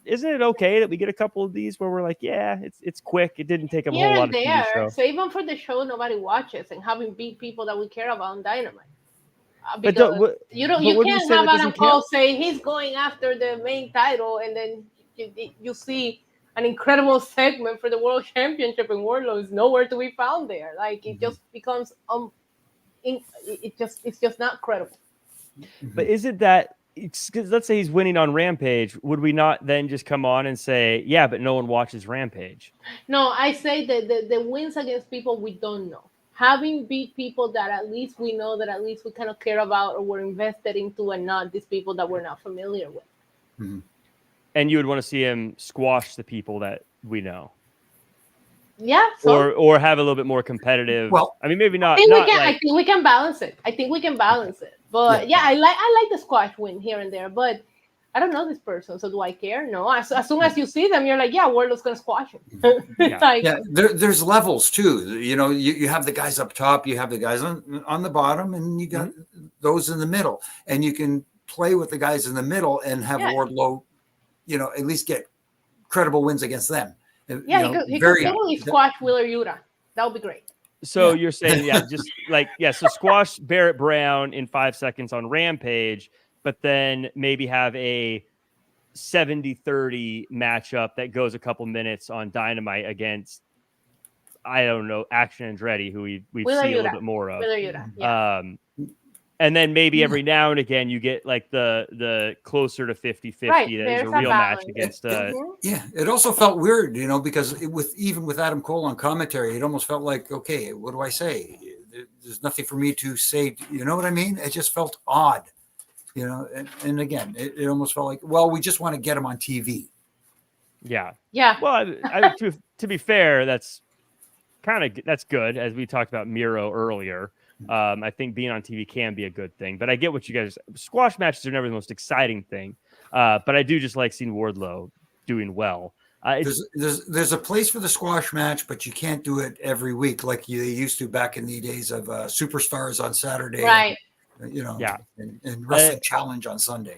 isn't it okay that we get a couple of these where we're like, yeah, it's quick. It didn't take a whole lot of TV show. So even for the show nobody watches and having beat people that we care about on Dynamite. You can't have Adam Cole say he's going after the main title and then you see an incredible segment for the World Championship, and Wardlow is nowhere to be found there. Like it just becomes it's just not credible. But is it that? Because let's say he's winning on Rampage, would we not then just come on and say, yeah, but no one watches Rampage? No, I say that the wins against people we don't know. Having beat people that at least we know, that at least we kind of care about or we're invested into, and not these people that we're not familiar with. Mm-hmm. And you would want to see him squash the people that we know. Yeah. Or have a little bit more competitive. Well, I mean, maybe not. I think we can balance it. But yeah, I like the squash win here and there. But I don't know this person, so do I care? No. As soon as you see them, you're like, yeah, Wardlow's gonna squash him. There's levels too. You have the guys up top, you have the guys on the bottom, and you got those in the middle. And you can play with the guys in the middle and have Wardlow, at least get credible wins against them. Yeah, he could totally squash Wheeler Yuta. That would be great. So you're saying, so squash Barrett Brown in 5 seconds on Rampage, but then maybe have a 70-30 matchup that goes a couple minutes on Dynamite against, I don't know, Action Andretti, who we've seen a little bit more of. Wheeler Yuta, yeah. And then maybe every now and again you get like the closer to 50-50 that is a real match against. It also felt weird, because with Adam Cole on commentary, it almost felt like, okay, what do I say? There's nothing for me to say. You know what I mean? It just felt odd, And again, it almost felt like, well, we just want to get him on TV. Yeah. Yeah. Well, to be fair, that's good, as we talked about Miro earlier. I think being on TV can be a good thing, but I get what you guys. Squash matches are never the most exciting thing, but I do just like seeing Wardlow doing well. There's a place for the squash match, but you can't do it every week like you used to back in the days of Superstars on Saturday, right? And, yeah, and Wrestling Challenge on Sunday.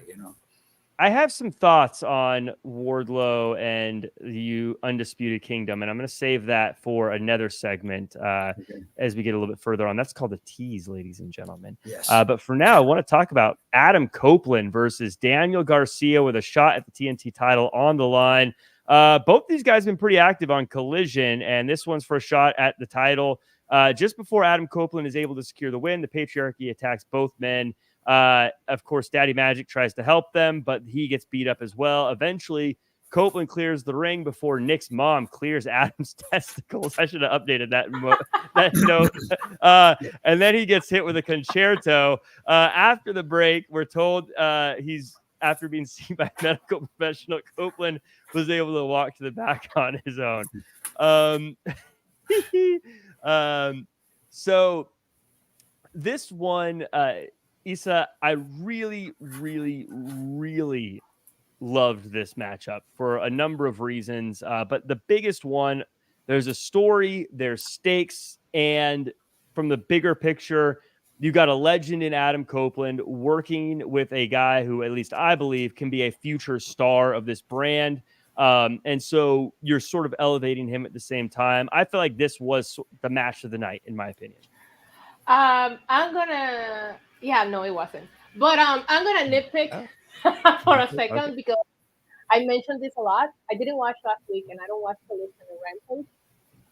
I have some thoughts on Wardlow and the Undisputed Kingdom, and I'm going to save that for another segment as we get a little bit further on. That's called a tease, ladies and gentlemen. Yes. But for now, I want to talk about Adam Copeland versus Daniel Garcia with a shot at the TNT title on the line. Both these guys have been pretty active on Collision, and this one's for a shot at the title. Just before Adam Copeland is able to secure the win, the Patriarchy attacks both men. Of course, Daddy Magic tries to help them, but he gets beat up as well. Eventually, Copeland clears the ring before Nick's mom clears Adam's testicles. I should have updated that note. And then he gets hit with a concerto. After the break, we're told after being seen by a medical professional, Copeland was able to walk to the back on his own. So this one, Issa, I really, really, really loved this matchup for a number of reasons. But the biggest one, there's a story, there's stakes, and from the bigger picture, you got a legend in Adam Copeland working with a guy who, at least I believe, can be a future star of this brand. And so you're sort of elevating him at the same time. I feel like this was the match of the night, in my opinion. No, it wasn't. But I'm gonna nitpick for a second because I mentioned this a lot. I didn't watch last week, and I don't watch Collision and Rampage.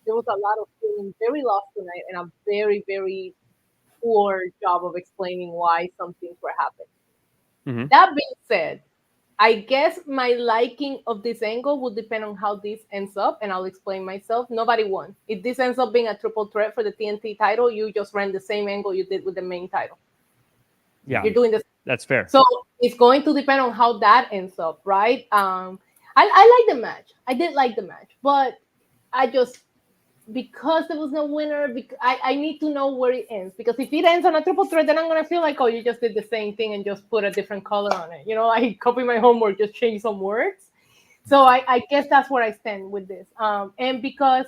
There was a lot of feeling very lost tonight, and a very, very poor job of explaining why some things were happening. Mm-hmm. That being said, I guess my liking of this angle will depend on how this ends up, and I'll explain myself. Nobody won. If this ends up being a triple threat for the TNT title, you just ran the same angle you did with the main title. Yeah, you're doing this. That's fair. So it's going to depend on how that ends up, right? I like the match. I did like the match, but I just, because there was no winner, I need to know where it ends. Because if it ends on a triple threat, then I'm going to feel like, oh, you just did the same thing and just put a different color on it. I copied my homework, just changed some words. So I guess that's where I stand with this. And because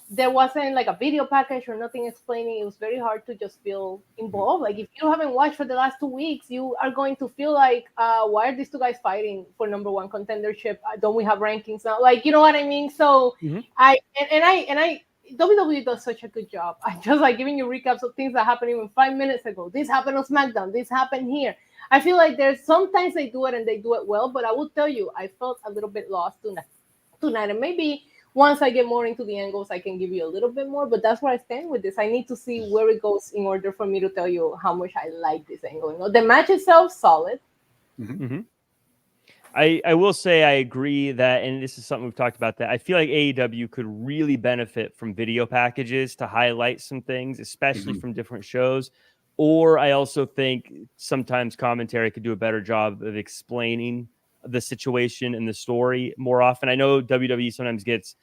there wasn't like a video package or nothing explaining, it was very hard to just feel involved. Like if you haven't watched for the last 2 weeks, you are going to feel like, why are these two guys fighting for number one contendership? Don't we have rankings now? Like, you know what I mean? So WWE does such a good job. I just like giving you recaps of things that happened even 5 minutes ago. This happened on SmackDown. This happened here. I feel like there's sometimes they do it and they do it well, but I will tell you, I felt a little bit lost tonight. And maybe once I get more into the angles, I can give you a little bit more, but that's where I stand with this. I need to see where it goes in order for me to tell you how much I like this angle. The match itself, solid. Mm-hmm. I will say I agree that, and this is something we've talked about, that I feel like AEW could really benefit from video packages to highlight some things, especially from different shows. Or I also think sometimes commentary could do a better job of explaining the situation and the story more often. I know WWE sometimes gets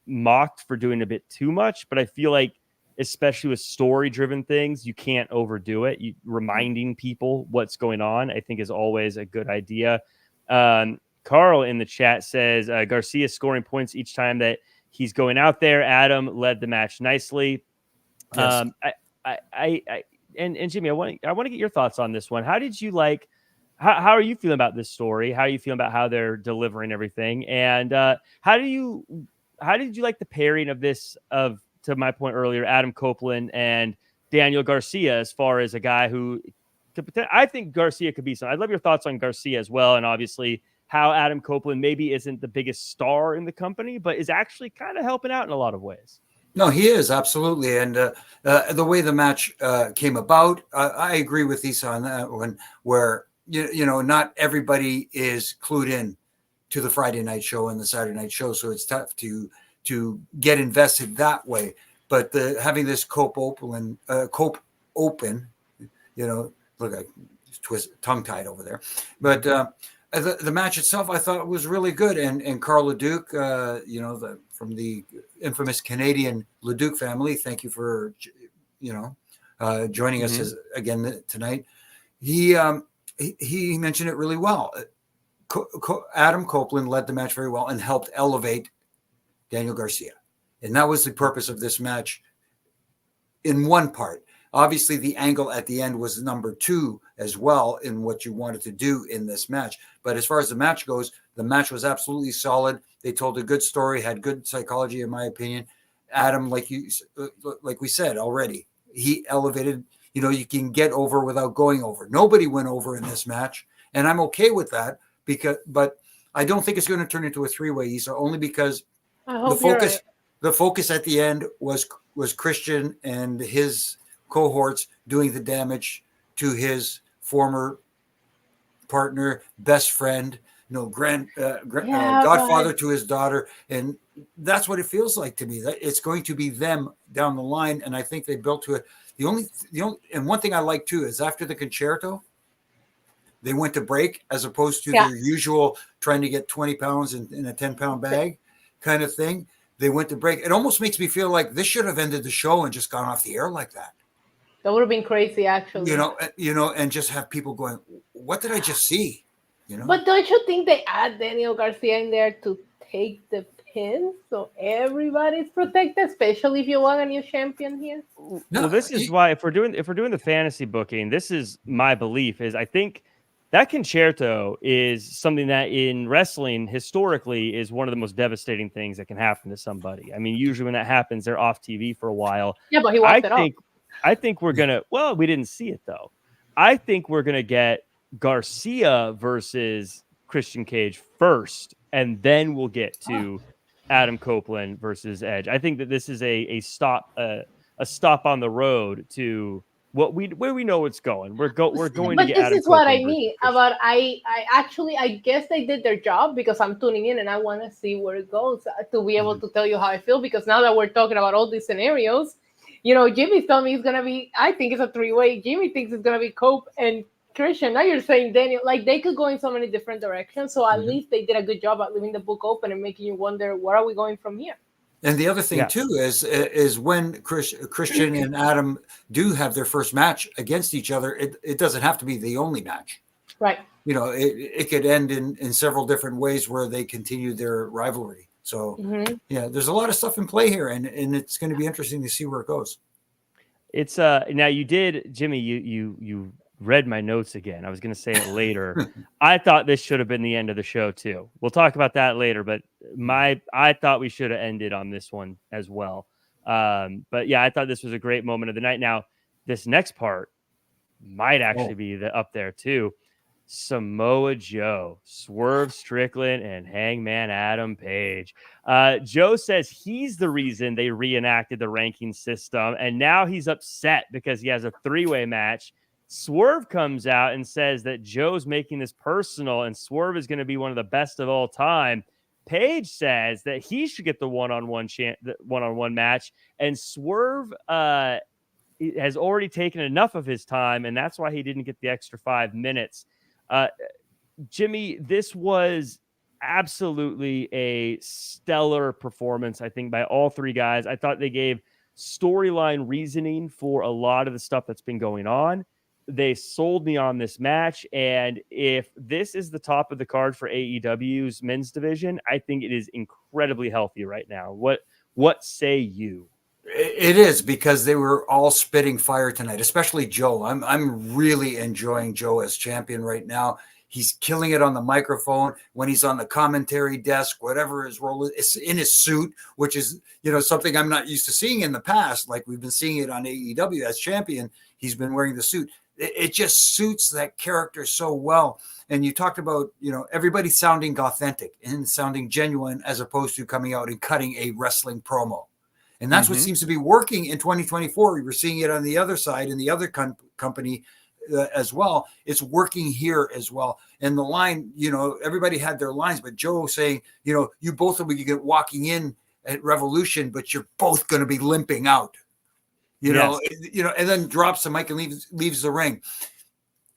mocked for doing a bit too much, but I feel like, especially with story-driven things, you can't overdo it. Reminding people what's going on, I think, is always a good idea. Carl in the chat says Garcia scoring points each time that he's going out there. Adam led the match nicely. Yes. And Jimmy, I want to get your thoughts on this one. How did you like? How are you feeling about this story? How are you feeling about how they're delivering everything? And how did you like the pairing of this, to my point earlier, Adam Copeland and Daniel Garcia, as far as a guy who I think Garcia could be something. I'd love your thoughts on Garcia as well. And obviously how Adam Copeland maybe isn't the biggest star in the company, but is actually kind of helping out in a lot of ways. No, he is, absolutely. And the way the match came about, I agree with Issa on that one, where not everybody is clued in to the Friday night show and the Saturday night show, so it's tough to get invested that way. But having this Cope open, look, I twist tongue tied over there. But the match itself, I thought was really good. And Carl Leduc, from the infamous Canadian Leduc family, thank you for joining us again tonight. He mentioned it really well. Adam Copeland led the match very well and helped elevate Daniel Garcia. And that was the purpose of this match in one part. Obviously, the angle at the end was number 2 as well in what you wanted to do in this match. But as far as the match goes, the match was absolutely solid. They told a good story, had good psychology, in my opinion. Adam, like we said already, he elevated. You can get over without going over. Nobody went over in this match, and I'm okay with that but I don't think it's going to turn into a 3-way, Issa, only because the focus at the end was Christian and his cohorts doing the damage to his former partner, best friend, godfather to his daughter. And that's what it feels like to me. That it's going to be them down the line. And I think they built to it. The only, and one thing I like too, is after the concerto, they went to break as opposed to their usual trying to get 20 pounds in a 10-pound bag kind of thing. They went to break. It almost makes me feel like this should have ended the show and just gone off the air like that. That would have been crazy, actually. And just have people going, what did I just see? But don't you think they add Daniel Garcia in there to take the pin so everybody's protected, especially if you want a new champion here? No, well, this is why if we're doing the fantasy booking, this is my belief is I think that concerto is something that in wrestling historically is one of the most devastating things that can happen to somebody. I mean, usually when that happens, they're off TV for a while. Yeah, but he walked it off. I think we're going to, well, we didn't see it though. I think we're going to get Garcia versus Christian Cage first, and then we'll get to Adam Copeland versus Edge. I think that this is a stop on the road to where we know it's going. We're going to get Adam. But this is what I mean about I guess they did their job because I'm tuning in and I want to see where it goes to be able to tell you how I feel, because now that we're talking about all these scenarios, Jimmy's telling me it's going to be, I think it's a 3-way. Jimmy thinks it's going to be Cope and Christian. Now you're saying Daniel, like they could go in so many different directions. So at least they did a good job at leaving the book open and making you wonder, where are we going from here? And the other thing too is when Christian and Adam do have their first match against each other, it doesn't have to be the only match. Right. It could end in several different ways where they continue their rivalry. So there's a lot of stuff in play here, and it's going to be interesting to see where it goes. It's now you did, Jimmy, you read my notes again. I was going to say it later. I thought this should have been the end of the show too. We'll talk about that later, but I thought we should have ended on this one as well. But yeah, I thought this was a great moment of the night. Now, this next part might actually be up there too. Samoa Joe, Swerve Strickland, and Hangman Adam Page. Joe says he's the reason they reenacted the ranking system, and now he's upset because he has a 3-way match. Swerve comes out and says that Joe's making this personal, and Swerve is going to be one of the best of all time. Page says that he should get the one-on-one match, and Swerve has already taken enough of his time, and that's why he didn't get the extra 5 minutes. Jimmy, this was absolutely a stellar performance, I think, by all 3 guys. I thought they gave storyline reasoning for a lot of the stuff that's been going on. They sold me on this match, and if this is the top of the card for AEW's men's division, I think it is incredibly healthy right now. What say you? It is, because they were all spitting fire tonight, especially Joe. I'm really enjoying Joe as champion right now. He's killing it on the microphone when he's on the commentary desk, whatever his role is. It's in his suit, which is, something I'm not used to seeing in the past. Like we've been seeing it on AEW as champion. He's been wearing the suit. It just suits that character so well. And you talked about, everybody sounding authentic and sounding genuine as opposed to coming out and cutting a wrestling promo. And that's what seems to be working in 2024. We were seeing it on the other side in the other company as well. It's working here as well. And the line, everybody had their lines, but Joe saying, you both will be walking in at Revolution, but you're both going to be limping out, and then drops the mic and leaves the ring.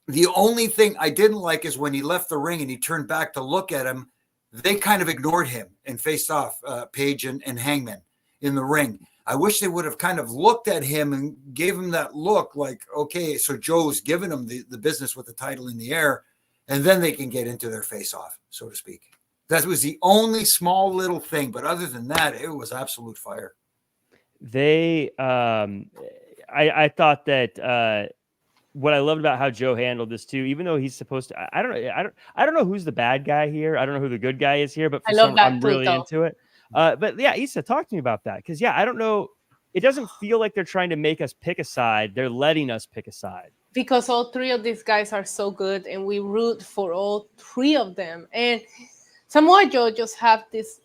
The only thing I didn't like is when he left the ring and he turned back to look at him, they kind of ignored him and faced off Page and Hangman in the ring. I wish they would have kind of looked at him and gave him that look like, okay, so Joe's giving him the business with the title in the air, and then they can get into their face-off, so to speak. That was the only small little thing, but other than that, it was absolute fire. They, I thought that what I loved about how Joe handled this too, even though he's supposed to, I don't know who's the bad guy here. I don't know who the good guy is here, but I'm really into it. But yeah, Issa, talk to me about that. Cause yeah, I don't know. It doesn't feel like they're trying to make us pick a side. They're letting us pick a side. Because all three of these guys are so good and we root for all three of them. And Samoa Joe just have this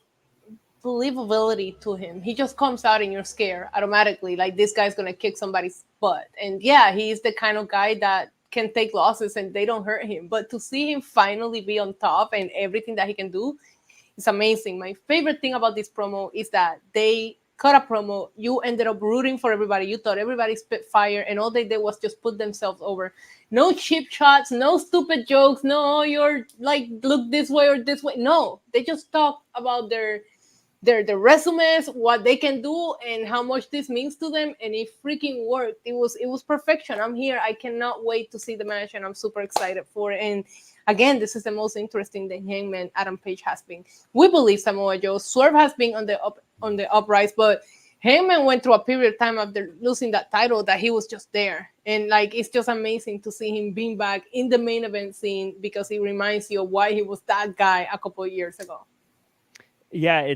believability to him. He just comes out and you're scared automatically. Like, this guy's going to kick somebody's butt. And yeah, he's the kind of guy that can take losses and they don't hurt him. But to see him finally be on top and everything that he can do is amazing. My favorite thing about this promo is that they cut a promo. You ended up rooting for everybody. You thought everybody spit fire, and all they did was just put themselves over. No cheap shots, no stupid jokes. No, you're like, look this way or this way. No, they just talk about their resumes, what they can do, and how much this means to them, and it freaking worked. It was perfection. I'm here. I cannot wait to see the match, and I'm super excited for it. And again, this is the most interesting that Hangman Adam Page has been. We believe Samoa Joe. Swerve has been on the uprise, but Hangman went through a period of time after losing that title that he was just there. And like, it's just amazing to see him being back in the main event scene, because it reminds you of why he was that guy a couple of years ago. Yeah,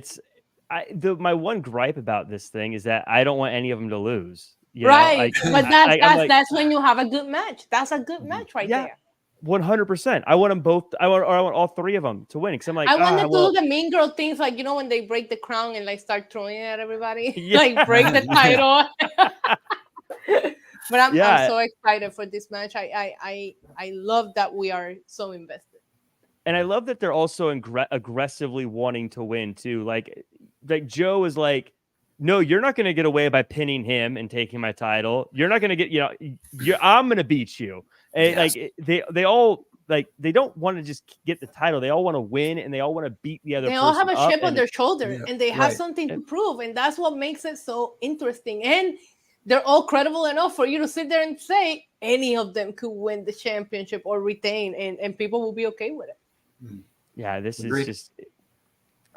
my one gripe about this thing is that I don't want any of them to lose. Right. But that's when you have a good match. That's a good match right there. 100%. I want them both. I want all three of them to win. Because I'm like, I want them to do the mean girl things, like, you know, when they break the crown and like start throwing it at everybody, like break the title. But I'm so excited for this match. I love that we are so invested, and I love that they're also aggressively wanting to win too. Like Joe is like, no, you're not going to get away by pinning him and taking my title. You're not going to get, I'm going to beat you. And like they all, like, they don't want to just get the title. They all want to win, and they all want to beat the other person. They all have a chip on their shoulder, and they have something to prove. And that's what makes it so interesting. And they're all credible enough for you to sit there and say any of them could win the championship or retain, and people will be okay with it. Yeah, this is just...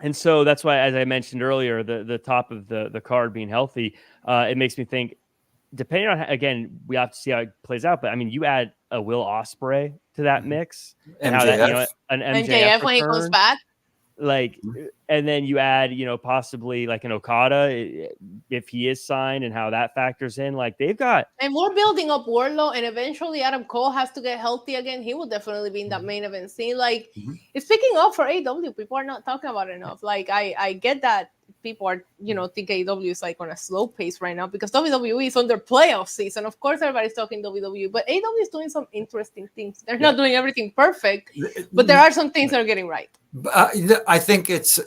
And so that's why, as I mentioned earlier, the top of the card being healthy, it makes me think, depending on, again, we have to see how it plays out. But I mean, you add a Will Osprey to that mix, and how that, an MJF when he comes back, like, and then you add, possibly like an Okada if he is signed, and how that factors in. Like, they've got, and we're building up Wardlow, and eventually Adam Cole has to get healthy again. He will definitely be in that main event scene. Like, it's picking up for AEW. People are not talking about it enough. Like, I get that people are, think AEW is like on a slow pace right now because WWE is on their playoff season. Of course, everybody's talking WWE, but AEW is doing some interesting things. They're not doing everything perfect, but there are some things that are getting right. I think it's,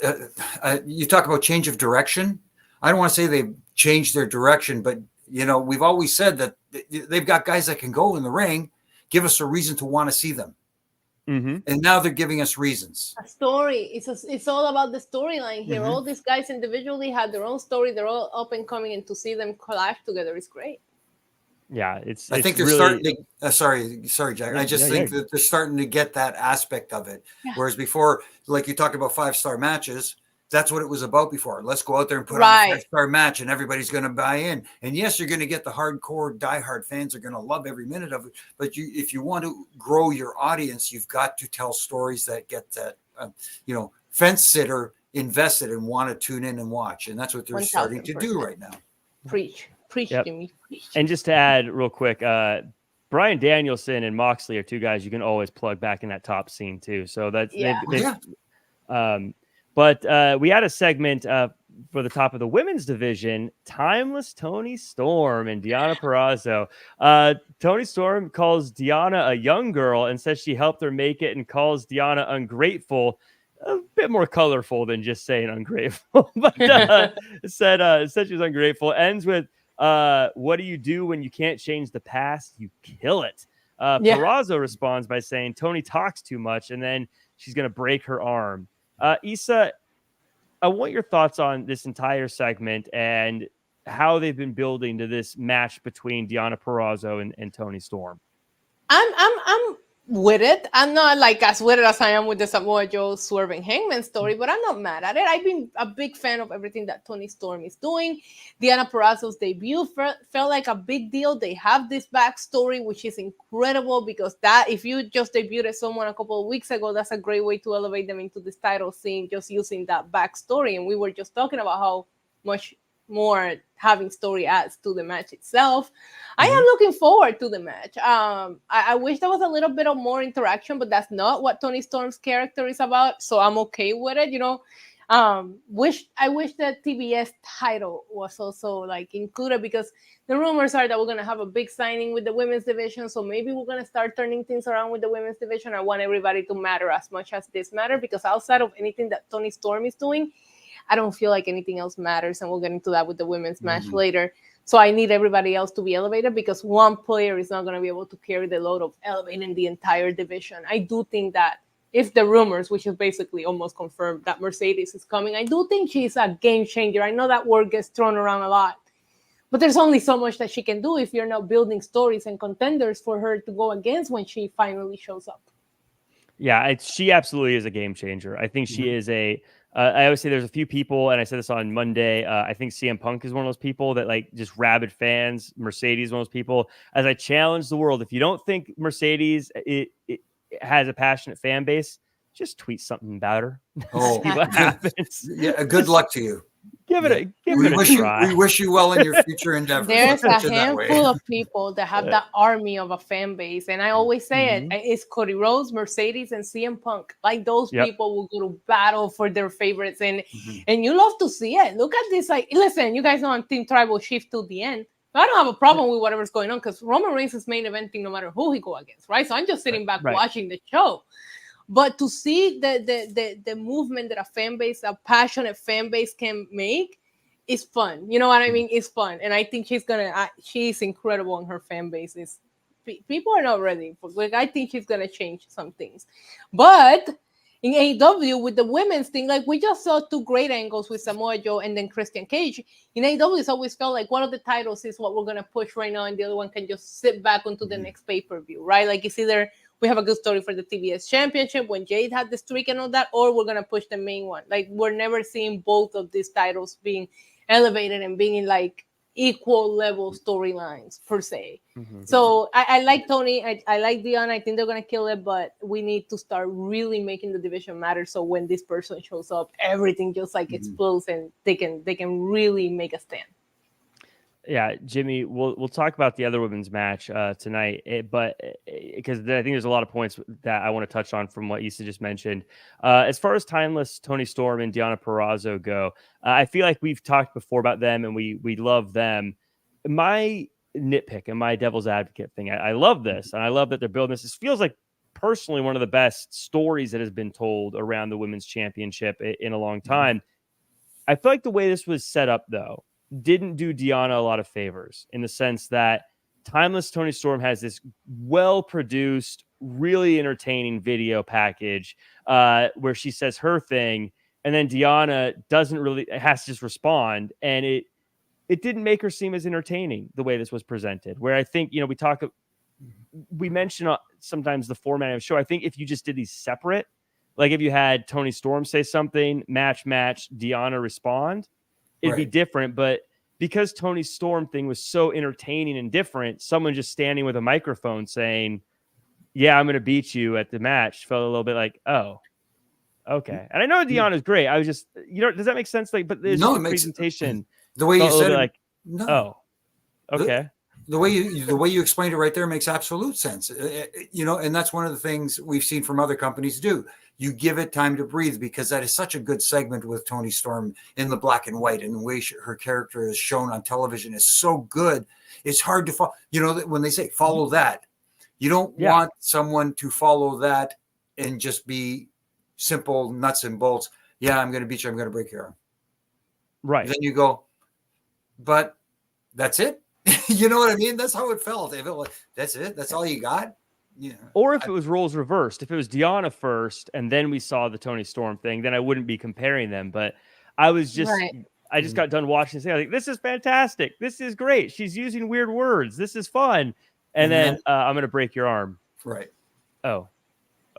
you talk about change of direction. I don't want to say they've changed their direction, but, we've always said that they've got guys that can go in the ring, give us a reason to want to see them. And now they're giving us reasons. A story. It's all about the storyline here. All these guys individually have their own story. They're all up and coming, and to see them collab together is great. Yeah, I think they're really... starting to. Sorry, Jack. I just think that they're starting to get that aspect of it. Yeah. Whereas before, like you talk about 5-star matches, that's what it was about before. Let's go out there and put on a 5-star match, and everybody's going to buy in. And yes, you're going to get the hardcore, diehard fans are going to love every minute of it. But if you want to grow your audience, you've got to tell stories that get that, fence sitter invested and want to tune in and watch. And that's what they're starting to do right now. Preach, Jimmy. Preach. And just to add real quick, Bryan Danielson and Moxley are two guys you can always plug back in that top scene too. So that's But we had a segment for the top of the women's division, Timeless Toni Storm and Deonna Purrazzo. Toni Storm calls Deonna a young girl and says she helped her make it, and calls Deonna ungrateful. A bit more colorful than just saying ungrateful. But said she was ungrateful. Ends with, what do you do when you can't change the past? You kill it. Purrazzo responds by saying Toni talks too much, and then she's going to break her arm. Issa, I want your thoughts on this entire segment, and how they've been building to this match between Deonna Purrazzo and Toni Storm? I'm with it. I'm not like as with it as I am with the Samoa Joe swerving Hangman story, but I'm not mad at it. I've been a big fan of everything that Toni Storm is doing. Deonna Purrazzo's debut felt like a big deal. They have this backstory, which is incredible because that if you just debuted someone a couple of weeks ago, that's a great way to elevate them into this title scene, just using that backstory. And we were just talking about how much more having story adds to the match itself. I am looking forward to the match. I wish there was a little bit of more interaction, but that's not what Toni Storm's character is about, so I'm okay with it. I wish that TBS title was also like included, because the rumors are that we're gonna have a big signing with the women's division, so maybe we're gonna start turning things around with the women's division. I want everybody to matter as much as this matter, because outside of anything that Toni Storm is doing, I don't feel like anything else matters, and we'll get into that with the women's match later. So I need everybody else to be elevated, because one player is not going to be able to carry the load of elevating the entire division. I do think that if the rumors, which is basically almost confirmed, that Mercedes is coming, I do think she's a game changer. I know that word gets thrown around a lot, but there's only so much that she can do if you're not building stories and contenders for her to go against when she finally shows up. Yeah, she absolutely is a game changer. I think she is I always say there's a few people, and I said this on Monday. I think CM Punk is one of those people that like just rabid fans. Mercedes is one of those people. As I challenge the world, if you don't think Mercedes it has a passionate fan base, just tweet something about her. Oh, see what happens. Yeah, good luck to you. Give it a try. We wish you well in your future endeavors. There's a handful of people that have that army of a fan base, and I always say it's Cody Rhodes, Mercedes, and CM Punk. Like those people will go to battle for their favorites, and you love to see it. Look at this. Like, listen, you guys know I'm Team Tribal Shift till the end. I don't have a problem with whatever's going on, because Roman Reigns is main eventing no matter who he go against, right? So I'm just sitting back watching the show. But to see the movement that a passionate fan base can make is fun. You know what I mean? It's fun. And I think she's incredible on her fan base. People are not ready. I think she's going to change some things. But in AEW, with the women's thing, like we just saw two great angles with Samoa Joe and then Christian Cage. In AEW, it's always felt like one of the titles is what we're going to push right now, and the other one can just sit back onto the next pay-per-view, right? Like it's either we have a good story for the TBS Championship when Jade had the streak and all that, or we're going to push the main one. Like, we're never seeing both of these titles being elevated and being in, like, equal level storylines, per se. So, I like Toni. I like Deonna. I think they're going to kill it, but we need to start really making the division matter, so when this person shows up, everything just, like, explodes, and they can really make a stand. Yeah, Jimmy, we'll talk about the other women's match tonight, but because I think there's a lot of points that I want to touch on from what Issa just mentioned. As far as timeless Toni Storm and Deonna Purrazzo go, I feel like we've talked before about them, and we love them. My nitpick and my devil's advocate thing, I love this, and I love that they're building this. This feels like personally one of the best stories that has been told around the women's championship in a long time. I feel like the way this was set up, though, didn't do Deonna a lot of favors, in the sense that timeless Toni Storm has this well-produced, really entertaining video package where she says her thing, and then Deonna has to just respond, and it didn't make her seem as entertaining the way this was presented. Where I think, we mention sometimes the format of the show. I think if you just did these separate, like if you had Toni Storm say something, match, Deonna respond, it'd be different. But because Toni Storm thing was so entertaining and different, someone just standing with a microphone saying, yeah, I'm going to beat you at the match, felt a little bit like, oh, okay. And I know Deonna's great. I was just, does that make sense? Like, but there's no presentation. The way you said it, like, oh, okay. The way you explained it right there makes absolute sense. And that's one of the things we've seen from other companies do. You give it time to breathe, because that is such a good segment with Toni Storm in the black and white, and the way her character is shown on television is so good. It's hard to follow. When they say follow that, you don't want someone to follow that and just be simple nuts and bolts. Yeah, I'm going to beat you. I'm going to break your arm. Right. Then you go, but that's it. You know what I mean? That's how it felt. If it was, that's it. That's all you got. Yeah. Or if it was roles reversed, if it was Deonna first and then we saw the Toni Storm thing, then I wouldn't be comparing them. But I was just, I just got done watching this. I was like, this is fantastic. This is great. She's using weird words. This is fun. And then I'm going to break your arm. Right. Oh,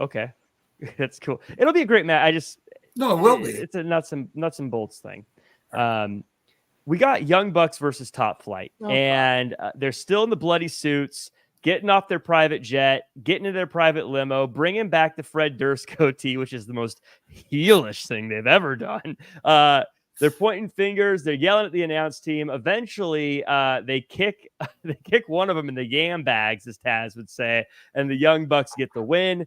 okay. That's cool. It'll be a great match. No, it will be. It's a nuts and bolts thing. We got Young Bucks versus Top Flight, and they're still in the bloody suits, getting off their private jet, getting into their private limo, bringing back the Fred Durst goatee, which is the most heelish thing they've ever done. They're pointing fingers. They're yelling at the announce team. Eventually, they kick one of them in the yam bags, as Taz would say, and the Young Bucks get the win.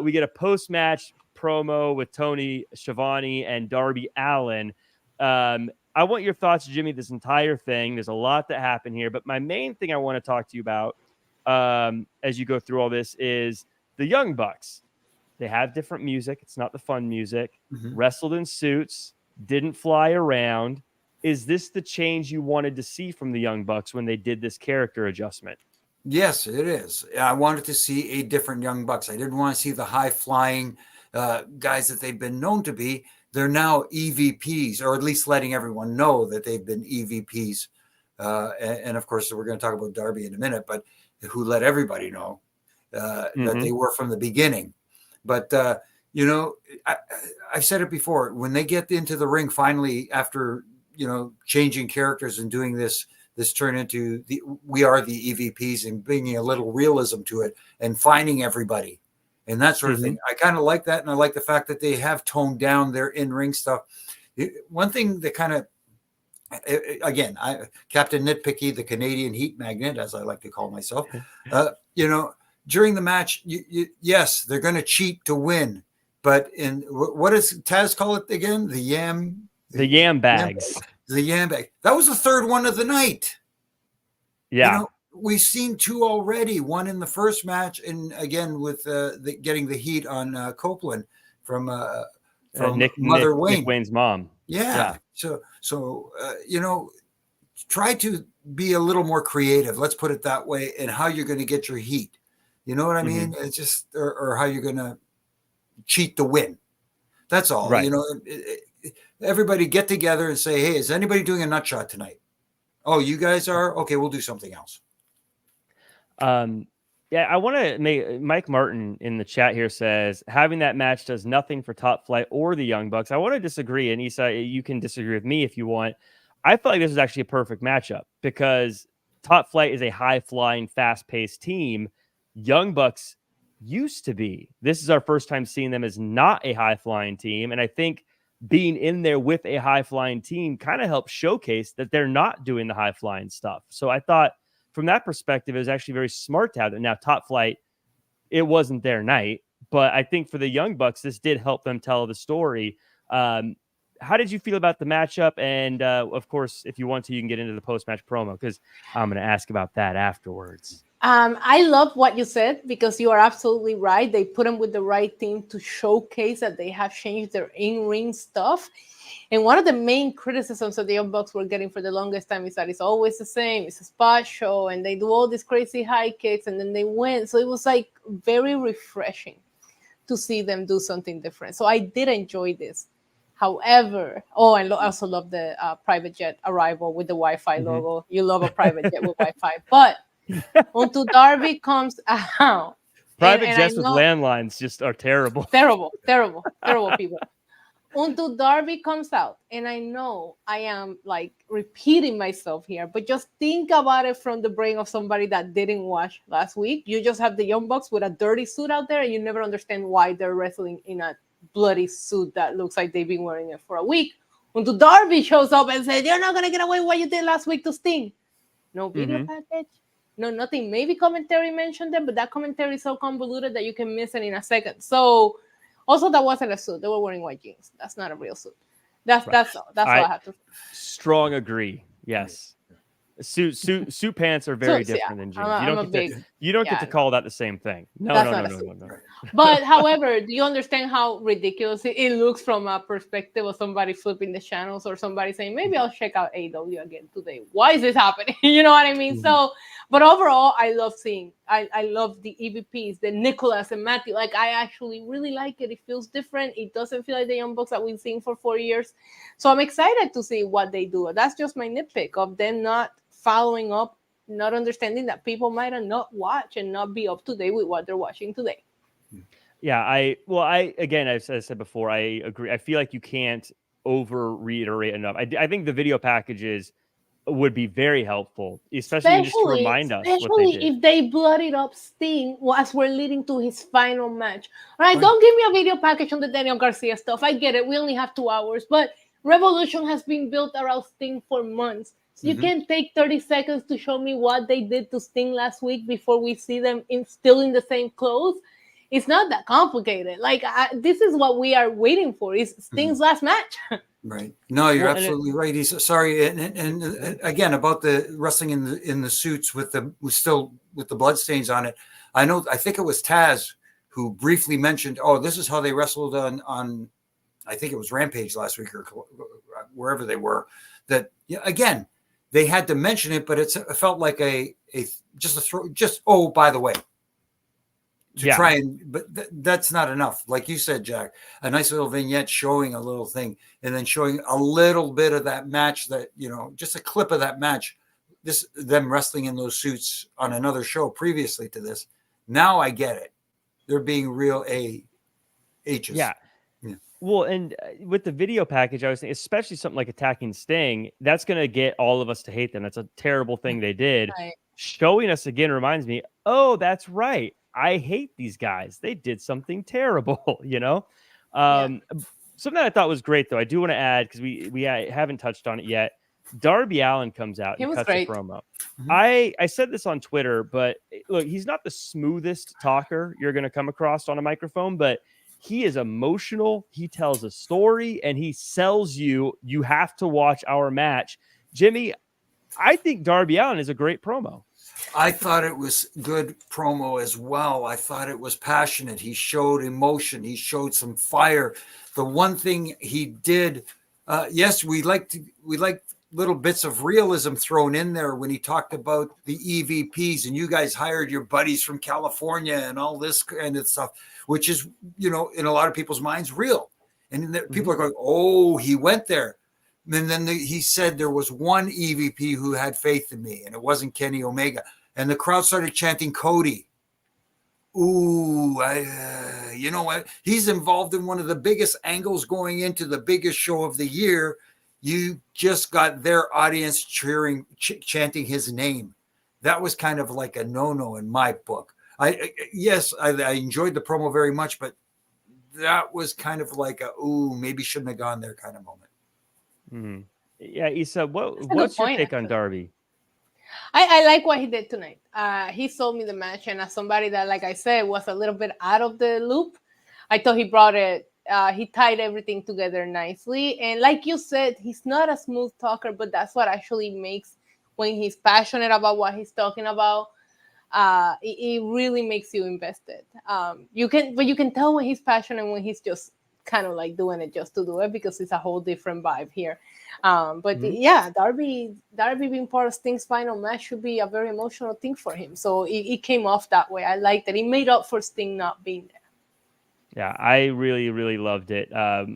We get a post-match promo with Tony Schiavone and Darby Allen. I want your thoughts, Jimmy, this entire thing. There's a lot that happened here, but my main thing I want to talk to you about as you go through all this is the Young Bucks. They have different music. It's not the fun music. Wrestled in suits. Didn't fly around. Is this the change you wanted to see from the Young Bucks when they did this character adjustment? Yes, it is. I wanted to see a different Young Bucks. I didn't want to see the high-flying guys that they've been known to be. They're now EVPs, or at least letting everyone know that they've been EVPs. And of course, we're going to talk about Darby in a minute, but who let everybody know that they were from the beginning. But, I've said it before, when they get into the ring finally after, changing characters and doing this turn into we are the EVPs and bringing a little realism to it and finding everybody and that sort of thing. I kind of like that. And I like the fact that they have toned down their in-ring stuff. One thing that kind of, again, Captain Nitpicky, the Canadian heat magnet, as I like to call myself, during the match, yes, they're going to cheat to win. But what does Taz call it again? The yam bags. The yam bag. That was the third one of the night. Yeah. We've seen two already. One in the first match, and again with getting the heat on Copeland from Mother Wayne. Nick Wayne's mom. Yeah. So try to be a little more creative. Let's put it that way. And how you're going to get your heat. You know what I mean? It's just or how you're going to cheat to win. That's all. Right. Everybody get together and say, hey, is anybody doing a nut shot tonight? Oh, you guys are? Okay, we'll do something else. I want to make Mike Martin in the chat here says having that match does nothing for Top Flight or the Young Bucks. I want to disagree. And Isa, you can disagree with me if you want. I felt like this was actually a perfect matchup because Top Flight is a high flying, fast paced team. Young Bucks used to be. This is our first time seeing them as not a high flying team. And I think being in there with a high flying team kind of helps showcase that they're not doing the high flying stuff. So I thought from that perspective, it was actually very smart to have them. Now, Top Flight, it wasn't their night, but I think for the Young Bucks, this did help them tell the story. How did you feel about the matchup? And of course, if you want to, you can get into the post-match promo because I'm going to ask about that afterwards. I love what you said because you are absolutely right. They put them with the right team to showcase that they have changed their in-ring stuff. And one of the main criticisms that the Young Bucks were getting for the longest time is that it's always the same. It's a spot show and they do all these crazy high kicks and then they win. So it was like very refreshing to see them do something different. So I did enjoy this. However, I also love the private jet arrival with the Wi-Fi logo. You love a private jet with Wi-Fi. But until Darby comes out. Private jets with landlines just are terrible. Terrible people. Until Darby comes out. And I know I am like repeating myself here, but just think about it from the brain of somebody that didn't watch last week. You just have the Young Bucks with a dirty suit out there and you never understand why they're wrestling in a bloody suit that looks like they've been wearing it for a week. Until Darby shows up and says, you're not going to get away with what you did last week to Sting. No video package. No, nothing. Maybe commentary mentioned it, but that commentary is so convoluted that you can miss it in a second. So, also, that wasn't a suit. They were wearing white jeans. That's not a real suit. That's all I have to say. Strong agree. Yes. Suit pants are very different than jeans. You don't get to call that the same thing. No. But however, do you understand how ridiculous it looks from a perspective of somebody flipping the channels or somebody saying, maybe I'll check out AEW again today. Why is this happening? You know what I mean? So But overall, I love seeing. I love the EVPs, the Nicholas and Matthew. Like, I actually really like it. It feels different. It doesn't feel like the Young Bucks that we've seen for 4 years. So I'm excited to see what they do. That's just my nitpick of them not following up, not understanding that people might not watch and not be up to date with what they're watching today. Yeah, again, as I said before, I agree. I feel like you can't over reiterate enough. I think the video packages would be very helpful, especially just to remind us what they did. Especially if they bloodied up Sting as we're leading to his final match. All right, don't give me a video package on the Daniel Garcia stuff. I get it. We only have 2 hours, but Revolution has been built around Sting for months. So you can't take 30 seconds to show me what they did to Sting last week before we see them still in the same clothes. It's not that complicated. Like, this is what we are waiting for. Is Sting's last match. Right. No, you're absolutely right. He's sorry. And again, about the wrestling in the suits with the bloodstains on it. I think it was Taz who briefly mentioned, this is how they wrestled on I think it was Rampage last week or wherever they were. That again, they had to mention it, but it felt like by the way. Try but that's not enough. Like you said, Jack, a nice little vignette showing a little thing and then showing a little bit of that match that, just a clip of that match, them wrestling in those suits on another show previously to this. Now I get it. They're being real H's. Yeah. Well, and with the video package, I was thinking, especially something like attacking Sting, that's going to get all of us to hate them. That's a terrible thing they did. Right. Showing us again reminds me, that's right. I hate these guys. They did something terrible, Something that I thought was great, though, I do want to add, because we haven't touched on it yet. Darby Allen comes out and cuts a promo. Mm-hmm. I said this on Twitter, but look, he's not the smoothest talker you're going to come across on a microphone, but he is emotional. He tells a story, and he sells you have to watch our match. Jimmy, I think Darby Allen is a great promo. I thought it was good promo as well. I thought it was passionate. He showed emotion. He showed some fire. The one thing he did, yes, we liked little bits of realism thrown in there when he talked about the EVPs and you guys hired your buddies from California and all this kind of stuff, which is, in a lot of people's minds, real. And people are going, oh, he went there. And then he said there was one EVP who had faith in me, and it wasn't Kenny Omega. And the crowd started chanting Cody. Ooh, you know what? He's involved in one of the biggest angles going into the biggest show of the year. You just got their audience chanting his name. That was kind of like a no-no in my book. I enjoyed the promo very much, but that was kind of like maybe shouldn't have gone there kind of moment. Mm-hmm. Yeah, Issa, what's your take on Darby? I like what he did tonight. He sold me the match, and as somebody that, like I said, was a little bit out of the loop, I thought he brought it. He tied everything together nicely, and like you said, he's not a smooth talker, but that's what actually makes when he's passionate about what he's talking about. It really makes you invested. You can tell when he's passionate when he's just kind of like doing it just to do it, because it's a whole different vibe here. Yeah, Darby being part of Sting's final match should be a very emotional thing for him. So it came off that way. I liked it. He made up for Sting not being there. Yeah, I really, really loved it.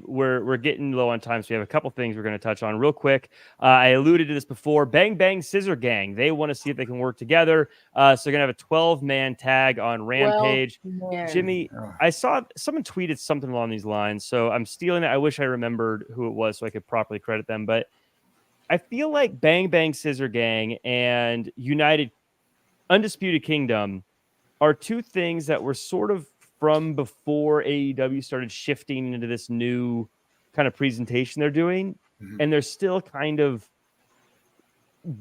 We're getting low on time, so we have a couple things we're going to touch on real quick. I alluded to this before. Bang Bang Scissor Gang. They want to see if they can work together. So they're going to have a 12-man tag on Rampage. Jimmy, I saw someone tweeted something along these lines, so I'm stealing it. I wish I remembered who it was so I could properly credit them. But I feel like Bang Bang Scissor Gang and United Undisputed Kingdom are two things that were sort of from before AEW started shifting into this new kind of presentation they're doing. Mm-hmm. And they're still kind of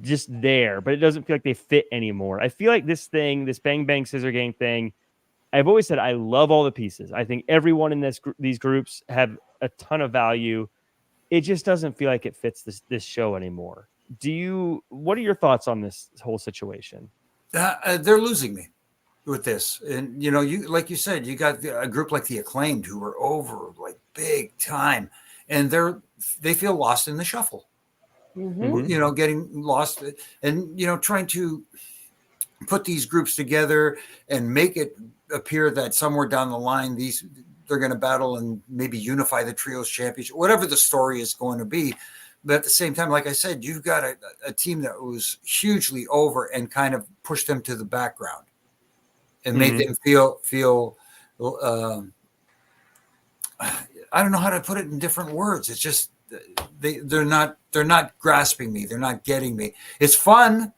just there, but it doesn't feel like they fit anymore. I feel like this Bang Bang Scissor Gang thing, I've always said I love all the pieces. I think everyone in these groups have a ton of value. It just doesn't feel like it fits this show anymore. What are your thoughts on this whole situation? They're losing me with this. And, you like you said, you got a group like the Acclaimed who are over like big time, and they feel lost in the shuffle. Mm-hmm. Getting lost and, trying to put these groups together and make it appear that somewhere down the line, they're going to battle and maybe unify the trios championship, whatever the story is going to be. But at the same time, like I said, you've got a team that was hugely over and kind of pushed them to the background and made them feel I don't know how to put it in different words. It's just they're not grasping me. They're not getting me. It's fun,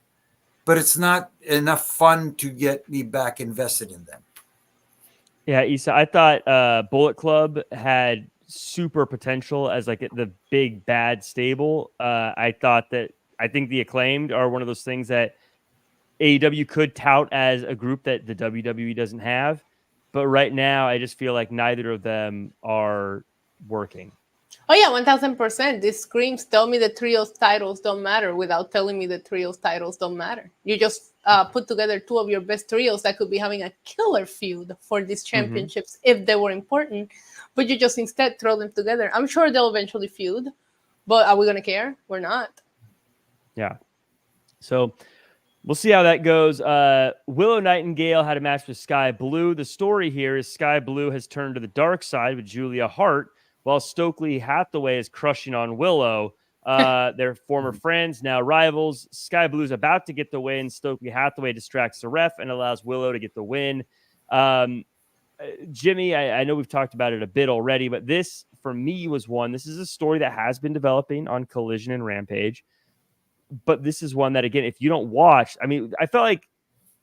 but it's not enough fun to get me back invested in them. Yeah, Issa, I thought Bullet Club had super potential as like the big bad stable. I think the Acclaimed are one of those things that AEW could tout as a group that the WWE doesn't have. But right now, I just feel like neither of them are working. Oh yeah, 1000%. These screams tell me the trios titles don't matter without telling me the trios titles don't matter. You just put together two of your best trios that could be having a killer feud for these championships if they were important, but you just instead throw them together. I'm sure they'll eventually feud, but are we gonna care? We're not. Yeah. So we'll see how that goes. Willow Nightingale had a match with Skye Blue. The story here is Skye Blue has turned to the dark side with Julia Hart, while Stokely Hathaway is crushing on Willow. They're former friends, now rivals. Skye Blue's about to get the win. Stokely Hathaway distracts the ref and allows Willow to get the win. Jimmy, I know we've talked about it a bit already, but this, for me, was one. This is a story that has been developing on Collision and Rampage. But this is one that, again, if you don't watch, I mean, I felt like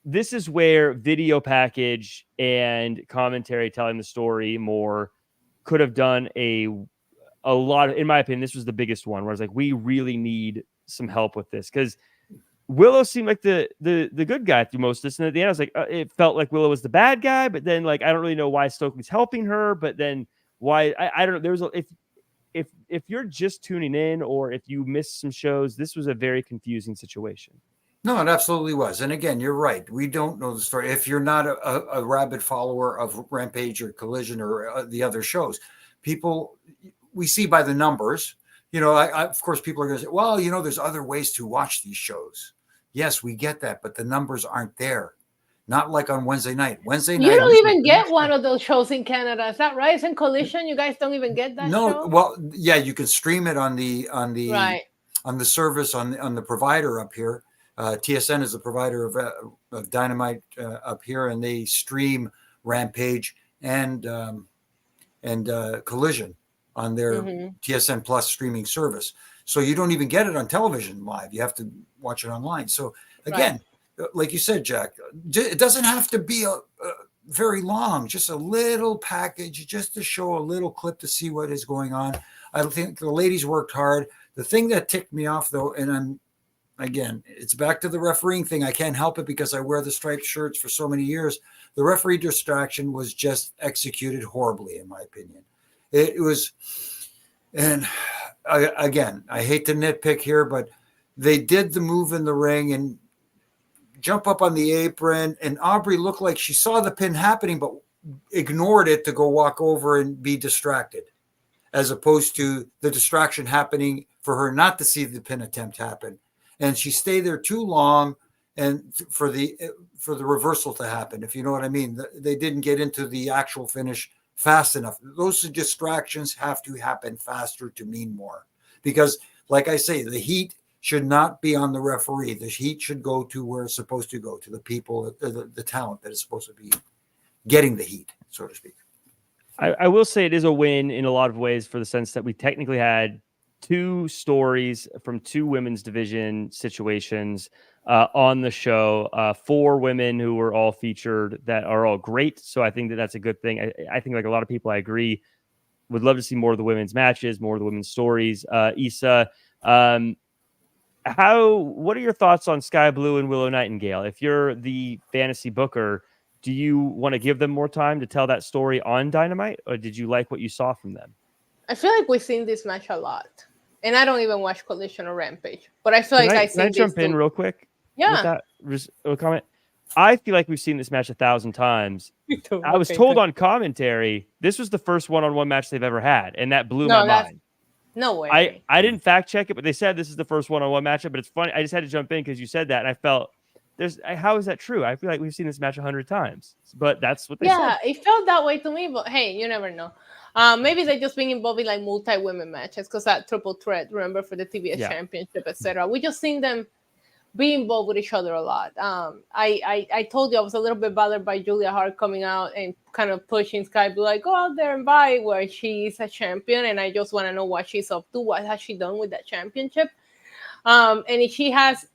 this is where video package and commentary telling the story more could have done a lot of, in my opinion, this was the biggest one where I was like, we really need some help with this, because Willow seemed like the good guy through most of this, and at the end I was like, it felt like Willow was the bad guy, but then like I don't really know why Stokely's helping her, but then why I don't know. There was if you're just tuning in or if you missed some shows, this was a very confusing situation. No, it absolutely was. And again, you're right. We don't know the story. If you're not a rabid follower of Rampage or Collision or the other shows, people, we see by the numbers, of course, people are going to say, well, there's other ways to watch these shows. Yes, we get that, but the numbers aren't there. Not like on Wednesday night. Wednesday night. You don't even get one of those shows in Canada. Is that right? It's in Collision. You guys don't even get that show? Well, yeah, you can stream it on the right. on the service on the provider up here. TSN is the provider of Dynamite up here, and they stream Rampage and Collision on their TSN Plus streaming service. So you don't even get it on television live. You have to watch it online. So again, like you said, Jack, it doesn't have to be a very long, just a little package, just to show a little clip to see what is going on. I think the ladies worked hard. The thing that ticked me off, though, and again, it's back to the refereeing thing. I can't help it because I wear the striped shirts for so many years. The referee distraction was just executed horribly, in my opinion. It was, and again, I hate to nitpick here, but they did the move in the ring and jump up on the apron, and Aubrey looked like she saw the pin happening, but ignored it to go walk over and be distracted, as opposed to the distraction happening for her not to see the pin attempt happen. And she stayed there too long, and for the reversal to happen, if you know what I mean. They didn't get into the actual finish fast enough. Those distractions have to happen faster to mean more, because, like I say, the heat should not be on the referee. The heat should go to where it's supposed to go, to the people, the talent that is supposed to be getting the heat, so to speak. I will say it is a win in a lot of ways, for the sense that we technically had two stories from two women's division situations on the show, 4 women who were all featured that are all great. So I think that that's a good thing. I think, like a lot of people, I agree, would love to see more of the women's matches, more of the women's stories. Issa, what are your thoughts on Skye Blue and Willow Nightingale? If you're the fantasy booker, do you want to give them more time to tell that story on Dynamite, or did you like what you saw from them? I feel like we've seen this match a lot, and I don't even watch Collision or Rampage, but I feel like I've seen this. Can I jump in real quick? Yeah. With that comment? I feel like we've seen this match 1,000 times. I was told on commentary this was the first one-on-one match they've ever had, and that blew my mind. No way. I didn't fact check it, but they said this is the first one-on-one matchup. But it's funny. I just had to jump in because you said that, and I felt how is that true? I feel like we've seen this match 100 times, but that's what they said. Yeah, it felt that way to me, but hey, you never know. Maybe they're just being involved in like multi-women matches because that triple threat, remember, for the TBS championship, etc. We just seen them be involved with each other a lot. I told you I was a little bit bothered by Julia Hart coming out and kind of pushing Skye Blue, like, go out there and buy where she is a champion, and I just want to know what she's up to. What has she done with that championship? And if she has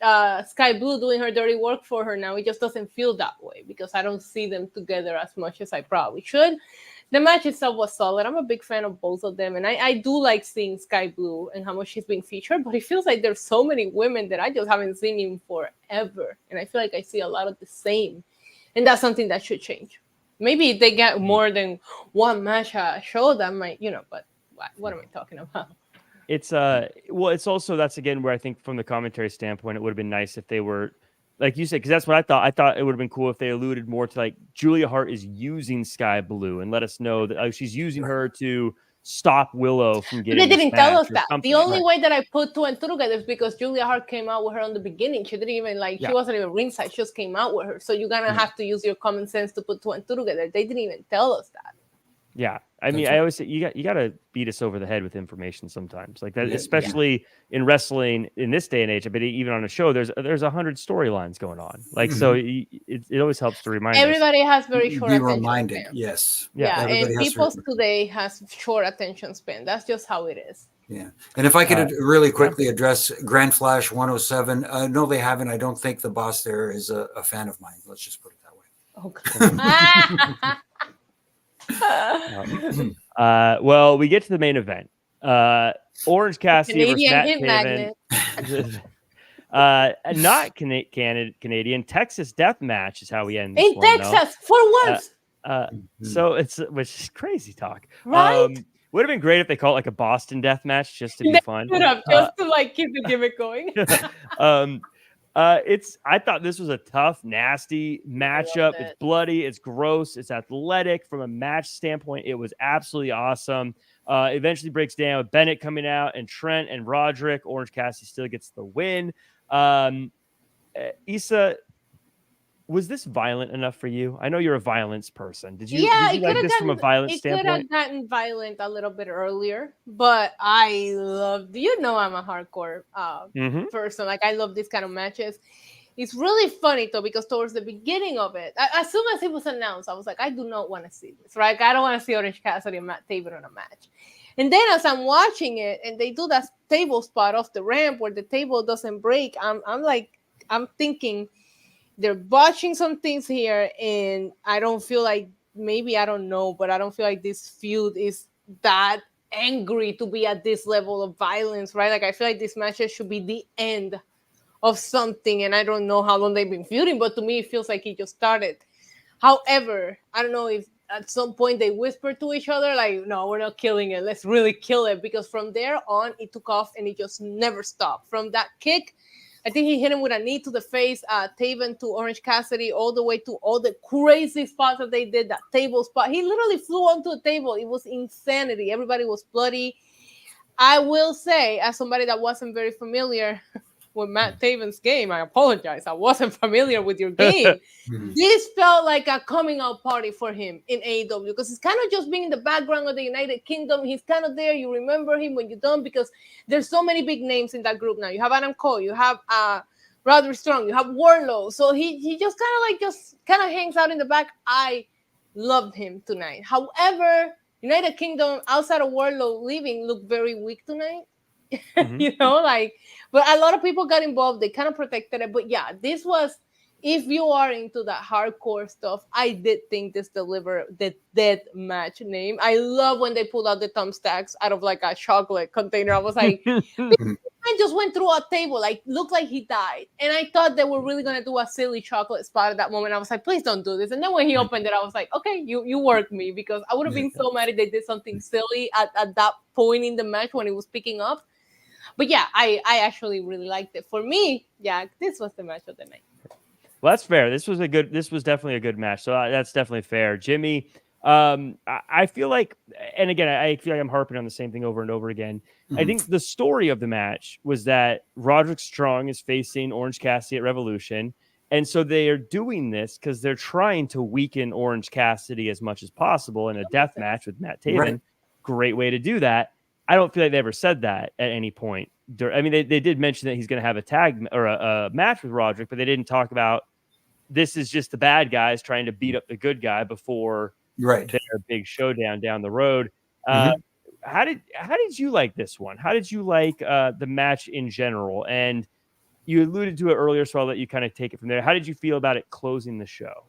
Skye Blue doing her dirty work for her now, it just doesn't feel that way because I don't see them together as much as I probably should. The match itself was solid. I'm a big fan of both of them, and I do like seeing Skye Blue and how much she's being featured, but it feels like there's so many women that I just haven't seen in forever, and I feel like I see a lot of the same, and that's something that should change. Maybe if they get more than one match a show, that might, but what am I talking about? It's it's also, that's again where I think from the commentary standpoint, it would have been nice if they were, like you said, because that's what I thought. I thought it would have been cool if they alluded more to like Julia Hart is using Skye Blue and let us know that she's using her to stop Willow from getting. But they didn't tell us that. The only right. way that I put two and two together is because Julia Hart came out with her on the beginning. She didn't even she wasn't even ringside. She just came out with her. So you're gonna have to use your common sense to put two and two together. They didn't even tell us that. Yeah, I mean, I always say you got to beat us over the head with information sometimes, like that, especially in wrestling in this day and age. But even on a show, there's 100 storylines going on. Like, so it always helps to remind everybody has very short be attention reminded. span. Yes, and people today has short attention span. That's just how it is. Yeah, and if I could really quickly address Grand Flash 107, no, they haven't. I don't think the boss there is a fan of mine. Let's just put it that way. Oh, well, we get to the main event. Orange Cassidy versus Matt Taven. Not Canadian. Texas Death Match is how we end this in one, Texas for once. So it's, which is crazy talk. Right? Would have been great if they called it like a Boston Death Match just to be fun. Just to like keep the gimmick going. I thought this was a tough, nasty matchup. It's bloody, it's gross, it's athletic. From a match standpoint, it was absolutely awesome. Eventually breaks down with Bennett coming out and Trent and Roderick. Orange Cassidy still gets the win. Issa, was this violent enough for you? I know you're a violence person. Did you like this from a violent standpoint? It could have gotten violent a little bit earlier, but I loved, I'm a hardcore person. Like, I love these kind of matches. It's really funny, though, because towards the beginning of it, as soon as it was announced, I was like, I do not want to see this, right? I don't want to see Orange Cassidy and Matt Taven on a match. And then as I'm watching it, and they do that table spot off the ramp where the table doesn't break, I'm thinking, they're botching some things here, and I don't feel like, maybe I don't know, but I don't feel like this feud is that angry to be at this level of violence, right? Like, I feel like this match should be the end of something, and I don't know how long they've been feuding, but to me, it feels like it just started. However, I don't know if at some point they whispered to each other, like, no, we're not killing it. Let's really kill it, because from there on, it took off, and it just never stopped. From that kick, I think he hit him with a knee to the face, Taven to Orange Cassidy, all the way to all the crazy spots that they did, that table spot. He literally flew onto a table. It was insanity. Everybody was bloody. I will say, as somebody that wasn't very familiar with Matt Taven's game, I apologize. I wasn't familiar with your game. This felt like a coming out party for him in AEW, because he's kind of just being in the background of the United Kingdom. He's kind of there. You remember him when you don't, because there's so many big names in that group now. You have Adam Cole, you have Roderick Strong, you have Wardlow. So he just kind of hangs out in the back. I loved him tonight. However, United Kingdom outside of Wardlow leaving looked very weak tonight. But a lot of people got involved. They kind of protected it. But yeah, this was, if you are into that hardcore stuff, I did think this delivered the death match name. I love when they pulled out the thumbtacks out of like a chocolate container. I was like, I just went through a table, like, looked like he died. And I thought they were really going to do a silly chocolate spot at that moment. I was like, please don't do this. And then when he opened it, I was like, okay, you worked me, because I would have been so mad if they did something silly at that point in the match when it was picking up. But yeah, I actually really liked it. For me, yeah, this was the match of the night. Well, that's fair. This was definitely a good match. So that's definitely fair. Jimmy, I feel like, and again, I feel like I'm harping on the same thing over and over again. I think the story of the match was that Roderick Strong is facing Orange Cassidy at Revolution. And so they are doing this because they're trying to weaken Orange Cassidy as much as possible in a death match with Matt Taven. Right. Great way to do that. I don't feel like they ever said that at any point. I mean, they did mention that he's going to have a tag or a match with Roderick, but they didn't talk about this is just the bad guys trying to beat up the good guy before their big showdown down the road. How did you like this one? How did you like the match in general? And you alluded to it earlier, so I'll let you kind of take it from there. How did you feel about it closing the show?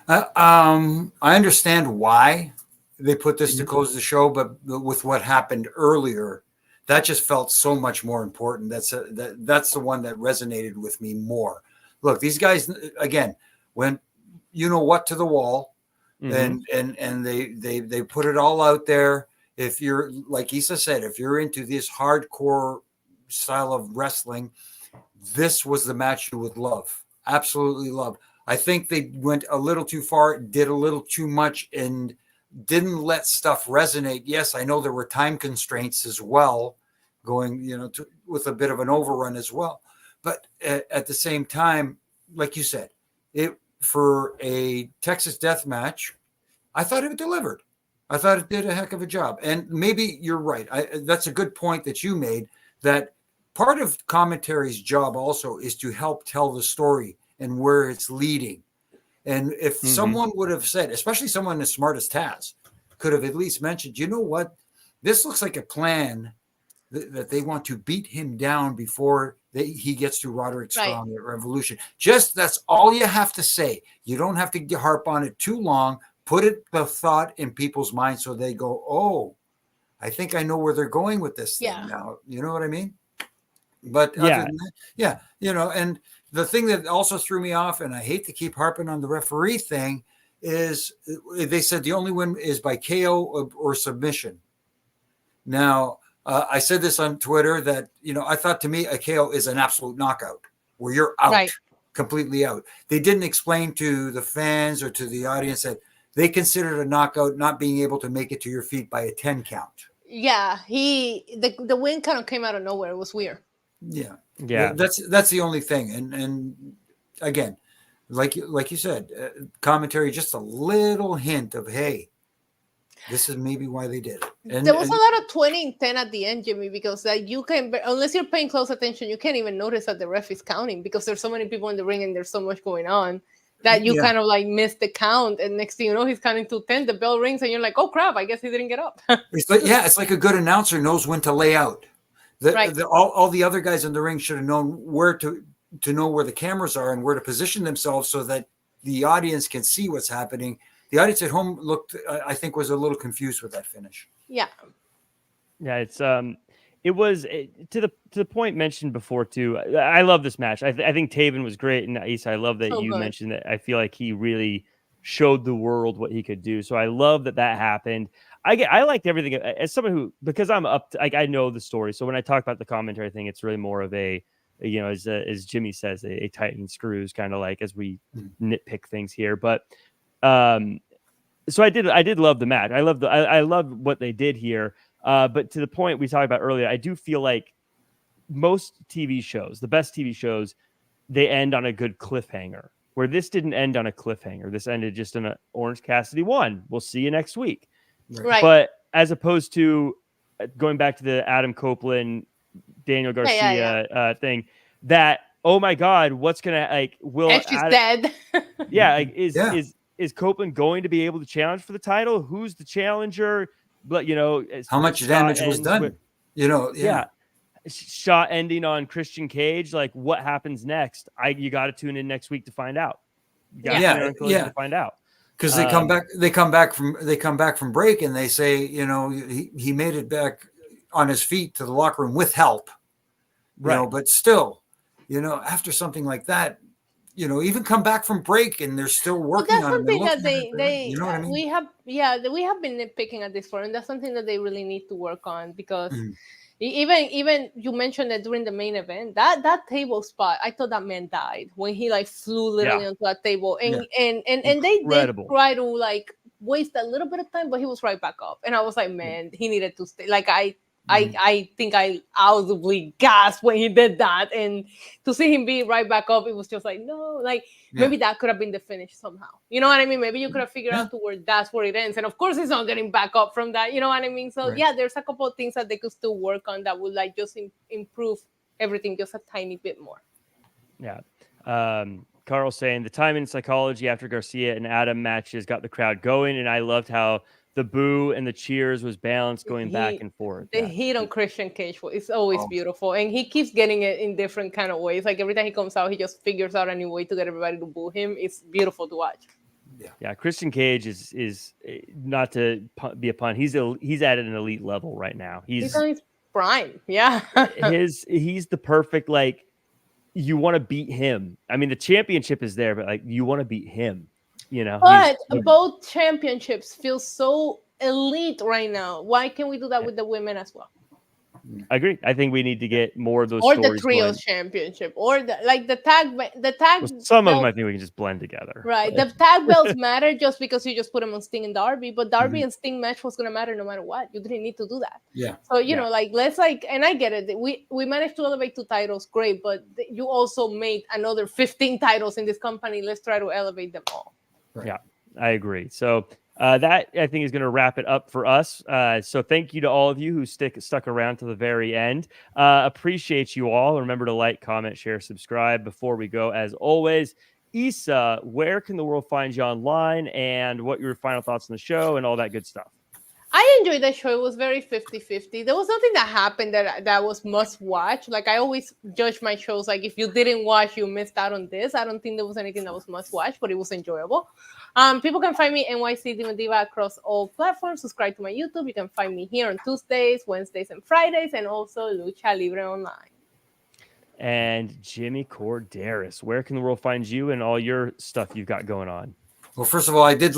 I understand why they put this to close the show, but with what happened earlier, that just felt so much more important. That's the one that resonated with me more. Look, these guys again went, you know what, to the wall, and they put it all out there. If you're, like Issa said, if you're into this hardcore style of wrestling, this was the match you would love, absolutely love. I think they went a little too far, did a little too much, and didn't let stuff resonate. Yes, I know there were time constraints as well, going, with a bit of an overrun as well. But at the same time, like you said, for a Texas death match, I thought it delivered. I thought it did a heck of a job. And maybe you're right. That's a good point that you made, that part of commentary's job also is to help tell the story and where it's leading. And if someone would have said, especially someone as smart as Taz, could have at least mentioned, you know what, this looks like a plan that they want to beat him down before he gets to Roderick Strong at Revolution. Just that's all you have to say. You don't have to harp on it too long. Put the thought in people's minds so they go, oh, I think I know where they're going with this thing now. You know what I mean? But other than that, and the thing that also threw me off, and I hate to keep harping on the referee thing, is they said the only win is by KO or submission. Now, I said this on Twitter that, I thought to me a KO is an absolute knockout where you're out, completely out. They didn't explain to the fans or to the audience that they considered a knockout not being able to make it to your feet by a 10 count. Yeah, the win kind of came out of nowhere. It was weird. Yeah. That's the only thing. And again, like you said, commentary, just a little hint of, hey, this is maybe why they did it. And there was a lot of 20 and 10 at the end, Jimmy, because you can, unless you're paying close attention, you can't even notice that the ref is counting because there's so many people in the ring and there's so much going on that you kind of like miss the count. And next thing you know, he's counting to 10, the bell rings and you're like, oh crap, I guess he didn't get up. It's like a good announcer knows when to lay out. All the other guys in the ring should have known where to know where the cameras are and where to position themselves so that the audience can see what's happening. The audience at home I think, was a little confused with that finish. Yeah. Yeah, it was to the point mentioned before too. I love this match. I think Taven was great, and Issa, I love that you mentioned that. I feel like he really showed the world what he could do. So I love that happened. I liked everything as someone who, because I'm up to, I know the story. So when I talk about the commentary thing, it's really more of a, as Jimmy says, a tighten screws kind of like as we nitpick things here. But so I did love the match. I love what they did here. But to the point we talked about earlier, I do feel like most TV shows, the best TV shows, they end on a good cliffhanger. Where this didn't end on a cliffhanger. This ended just in a Orange Cassidy won. We'll see you next week. Right. But as opposed to going back to the Adam Copeland, Daniel Garcia thing, that, oh my God, what's gonna she's dead. Is Copeland going to be able to challenge for the title? Who's the challenger? But how much damage was done? Shot ending on Christian Cage. Like, what happens next? You got to tune in next week to find out. To find out. Because they come back from break and they say, he made it back on his feet to the locker room with help, but still, after something like that, even come back from break and they're still working on it. That's something that they you know what I mean? We have been nitpicking at this for, and that's something that they really need to work on because even you mentioned that during the main event, that table spot, I thought that man died when he flew literally onto that table, and they did try to waste a little bit of time, but he was right back up. And I was like, man, he needed to stay. Like, I think I audibly gasped when he did that. And to see him be right back up, it was just like, no, like maybe that could have been the finish somehow. You know what I mean? Maybe you could have figured out to where that's where it ends. And of course, he's not getting back up from that. You know what I mean? So yeah, there's a couple of things that they could still work on that would like just improve everything just a tiny bit more. Yeah. Carl saying the timing and psychology after Garcia and Adam matches got the crowd going. And I loved how the boo and the cheers was balanced going back and forth. The heat on Christian Cage is always beautiful. And he keeps getting it in different kind of ways. Like every time he comes out, he just figures out a new way to get everybody to boo him. It's beautiful to watch. Yeah. Christian Cage is not to be a pun. He's at an elite level right now. He's on his prime. Yeah. he's the perfect, like, you want to beat him. I mean, the championship is there, but like you want to beat him. You know, but both championships feel so elite right now. Why can't we do that with the women as well? I agree. I think we need to get more of those or stories the trios championship, or the tag. Well, some of them I think we can just blend together. Right. The tag belts matter just because you just put them on Sting and Darby, but Darby and Sting match was gonna matter no matter what. You didn't need to do that. Yeah. So you know, like let's and I get it. We managed to elevate 2 titles, great, but you also made another 15 titles in this company. Let's try to elevate them all. Right. Yeah, I agree. So that I think is going to wrap it up for us. So thank you to all of you who stuck around to the very end. Appreciate you all. Remember to like, comment, share, subscribe. Before we go, as always, Issa, where can the world find you online, and what your final thoughts on the show and all that good stuff? I enjoyed that show. It was very 50-50. There was nothing that happened that was must watch. Like I always judge my shows. Like if you didn't watch, you missed out on this. I don't think there was anything that was must watch, but it was enjoyable. People can find me NYC Diva Diva across all platforms. Subscribe to my YouTube. You can find me here on Tuesdays, Wednesdays, and Fridays, and also Lucha Libre Online. And Jimmy Korderas, where can the world find you and all your stuff you've got going on? Well, first of all, I did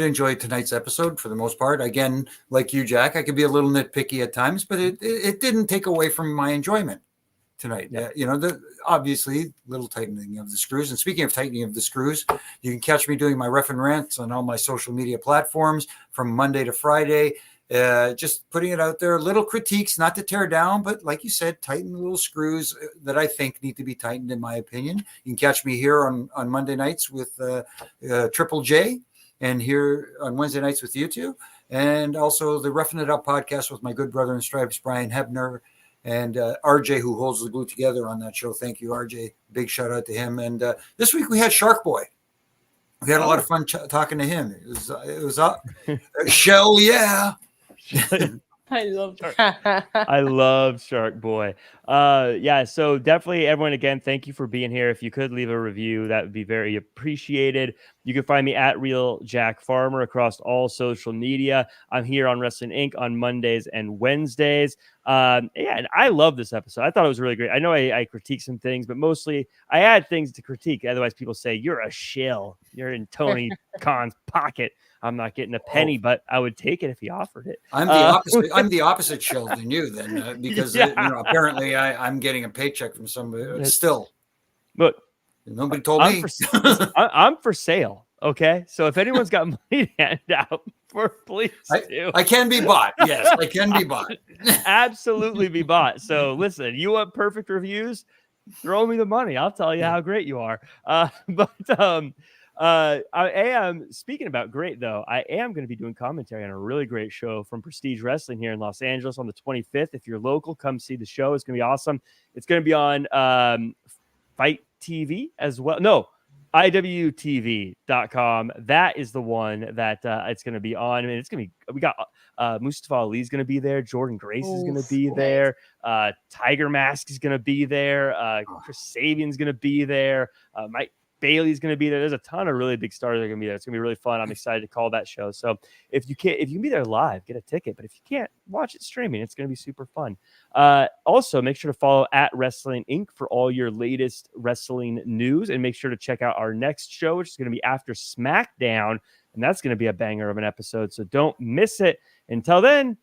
enjoy tonight's episode for the most part. Again, like you, Jack, I could be a little nitpicky at times, but it didn't take away from my enjoyment tonight. Yeah. Obviously, little tightening of the screws. And speaking of tightening of the screws, you can catch me doing my ref and rants on all my social media platforms from Monday to Friday. Just putting it out there, little critiques, not to tear down, but like you said, tighten the little screws that I think need to be tightened, in my opinion. You can catch me here on Monday nights with Triple J, and here on Wednesday nights with you two, and also the Roughing It Up podcast with my good brother in stripes, Brian Hebner, and RJ, who holds the glue together on that show. Thank you, RJ. Big shout out to him. And this week we had Shark Boy. We had a lot of fun talking to him. It was Shell, yeah. I love I love Shark Boy. Yeah, so definitely everyone, again, thank you for being here. If you could leave a review, that would be very appreciated. You can find me at Real Jack Farmer across all social media. I'm here on Wrestling Inc. on Mondays and Wednesdays. And I love this episode. I thought it was really great. I know I critique some things, but mostly I had things to critique. Otherwise, people say, you're a shill. You're in Tony Khan's pocket. I'm not getting a penny, but I would take it if he offered it. I'm the opposite. I'm the opposite shill than you, then, because apparently I'm getting a paycheck from somebody still. But nobody told me. I'm for sale. Okay, so if anyone's got money to hand out, please do. I can be bought. Yes, I can be bought. Absolutely be bought. So listen, you want perfect reviews? Throw me the money. I'll tell you how great you are. I am, speaking about great though, I am going to be doing commentary on a really great show from Prestige Wrestling here in Los Angeles on the 25th. If you're local, come see the show. It's going to be awesome. It's going to be on Fight TV as well. No, IWTV.com. That is the one that it's going to be on. I mean, it's going to be, we got Mustafa Ali's going to be there. Jordan Grace is going to be there. Tiger Mask is going to be there. Chris Sabian's going to be there. Mike Bailey's going to be there. There's a ton of really big stars that are going to be there. It's going to be really fun. I'm excited to call that show. So if you can be there live, get a ticket. But if you can't, watch it streaming. It's going to be super fun. Also, make sure to follow at Wrestling Inc. for all your latest wrestling news, and make sure to check out our next show, which is going to be after SmackDown, and that's going to be a banger of an episode. So don't miss it. Until then,